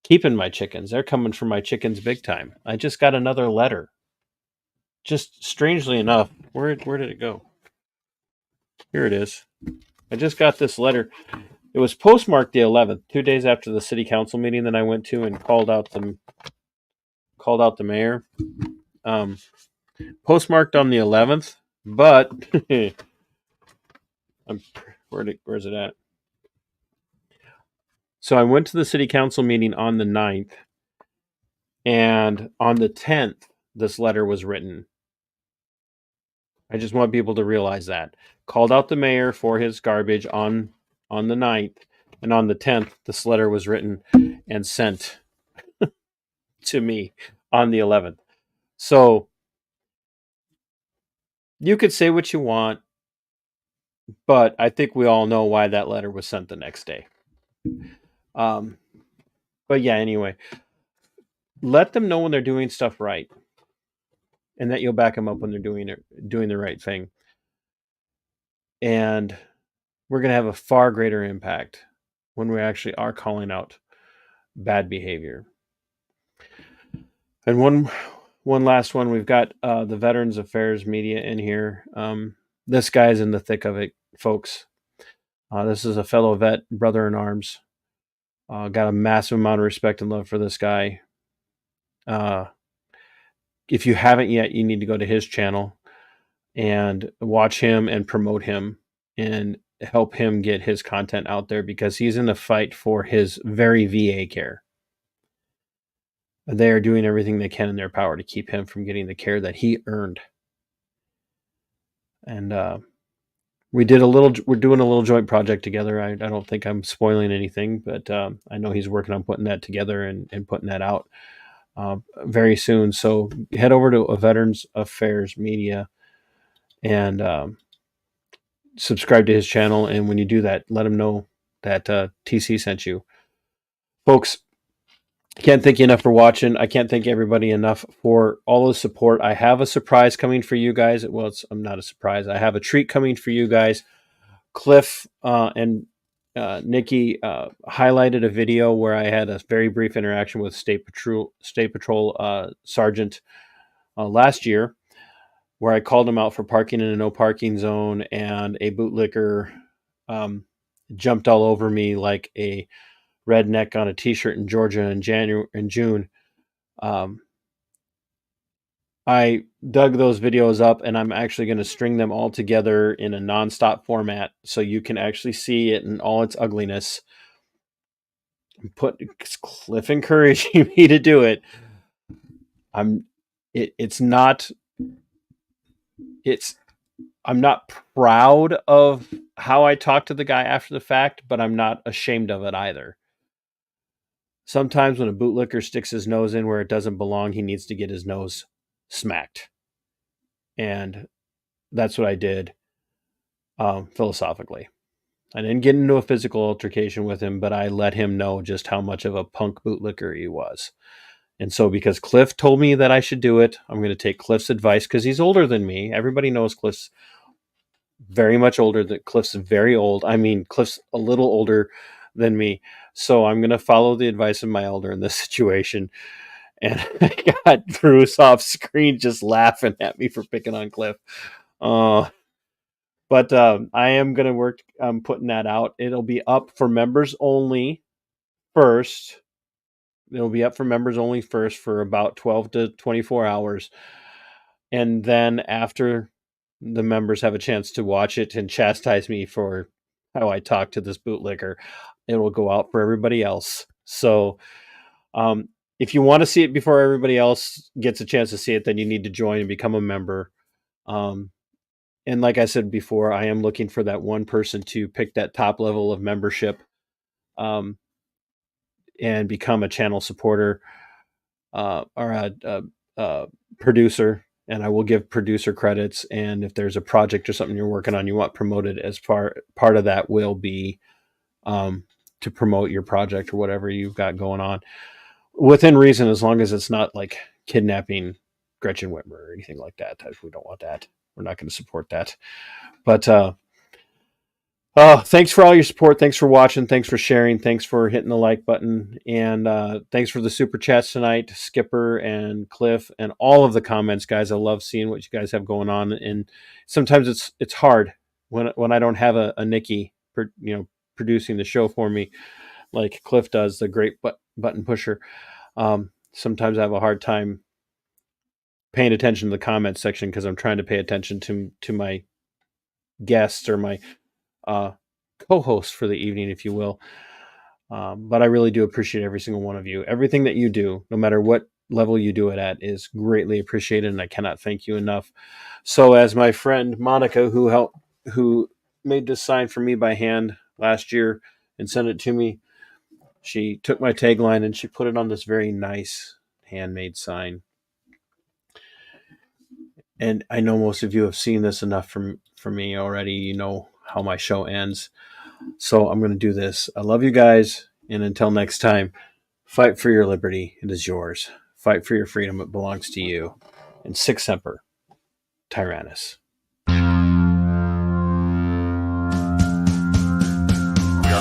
keeping my chickens. They're coming for my chickens big time. I just got another letter. Just strangely enough, where did it go? Here it is. I just got this letter. It was postmarked the 11th, 2 days after the city council meeting that I went to and called out the mayor. Postmarked on the 11th, but where's it at? So I went to the city council meeting on the 9th, and on the 10th, this letter was written. I just want people to realize that. Called out the mayor for his garbage on the 9th, and on the 10th, this letter was written and sent to me on the 11th. So you could say what you want, but I think we all know why that letter was sent the next day. But yeah, anyway, let them know when they're doing stuff right, and that you'll back them up when they're doing the right thing. And we're going to have a far greater impact when we actually are calling out bad behavior. And one last one, we've got the Veterans Affairs media in here. This guy's in the thick of it, folks. This is a fellow vet, brother in arms. Got a massive amount of respect and love for this guy. If you haven't yet, you need to go to his channel and watch him and promote him and help him get his content out there, because he's in the fight for his very VA care. They are doing everything they can in their power to keep him from getting the care that he earned. And we're doing a little joint project together. I don't think I'm spoiling anything, but I know he's working on putting that together and putting that out very soon. So head over to a Veterans Affairs Media and subscribe to his channel. And when you do that, let him know that TC sent you. Folks, I can't thank you enough for watching. I can't thank everybody enough for all the support. I have a surprise coming for you guys. Well, I'm not a surprise. I have a treat coming for you guys. Cliff and Nikki highlighted a video where I had a very brief interaction with State Patrol Sergeant last year, where I called him out for parking in a no parking zone, and a bootlicker jumped all over me like a redneck on a t-shirt in Georgia in June. I dug those videos up, and I'm actually going to string them all together in a nonstop format so you can actually see it in all its ugliness. Cliff encouraging me to do it. I'm not proud of how I talked to the guy after the fact, but I'm not ashamed of it either. Sometimes when a bootlicker sticks his nose in where it doesn't belong, he needs to get his nose smacked. And that's what I did philosophically. I didn't get into a physical altercation with him, but I let him know just how much of a punk bootlicker he was. And so because Cliff told me that I should do it, I'm going to take Cliff's advice because he's older than me. Everybody knows Cliff's very much older. Cliff's very old. I mean, Cliff's a little older than me. So I'm going to follow the advice of my elder in this situation. And I got Bruce off screen just laughing at me for picking on Cliff. But I am going to work on putting that out. It'll be up for members only first. It'll be up for members only first for about 12 to 24 hours. And then after the members have a chance to watch it and chastise me for how I talk to this bootlicker, it will go out for everybody else. So if you want to see it before everybody else gets a chance to see it, then you need to join and become a member. And like I said before, I am looking for that one person to pick that top level of membership and become a channel supporter or a producer. And I will give producer credits. And if there's a project or something you're working on, you want promoted, as part of that will be to promote your project or whatever you've got going on within reason, as long as it's not like kidnapping Gretchen Whitmer or anything like that. We don't want that. We're not going to support that. But thanks for all your support. Thanks for watching. Thanks for sharing. Thanks for hitting the like button. And thanks for the super chats tonight, Skipper and Cliff, and all of the comments, guys. I love seeing what you guys have going on. And sometimes it's hard when I don't have a Nikki, producing the show for me, like Cliff does, the great button pusher. Sometimes I have a hard time paying attention to the comments section because I'm trying to pay attention to my guests or my co-host for the evening, if you will. But I really do appreciate every single one of you. Everything that you do, no matter what level you do it at, is greatly appreciated, and I cannot thank you enough. So as my friend Monica, who made this sign for me by hand last year and sent it to me, she took my tagline and she put it on this very nice handmade sign. And I know most of you have seen this enough from me already. You know how my show ends. So I'm going to do this. I love you guys. And until next time, fight for your liberty. It is yours. Fight for your freedom. It belongs to you. And Sic Semper Tyrannis. We are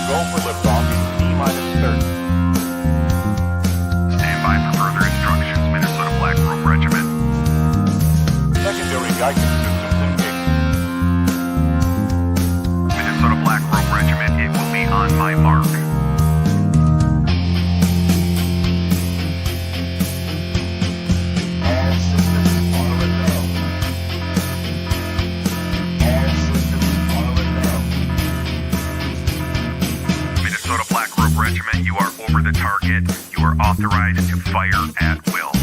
going for liftoff in T-minus 30. Stand by for further instructions, Minnesota Black Robe Regiment. Secondary guidance systems engaged. Minnesota Black Robe Regiment, it will be on my mark. All systems are a go. All systems are a go. Minnesota Black Robe Regiment, you are over the target. You are authorized to fire at will.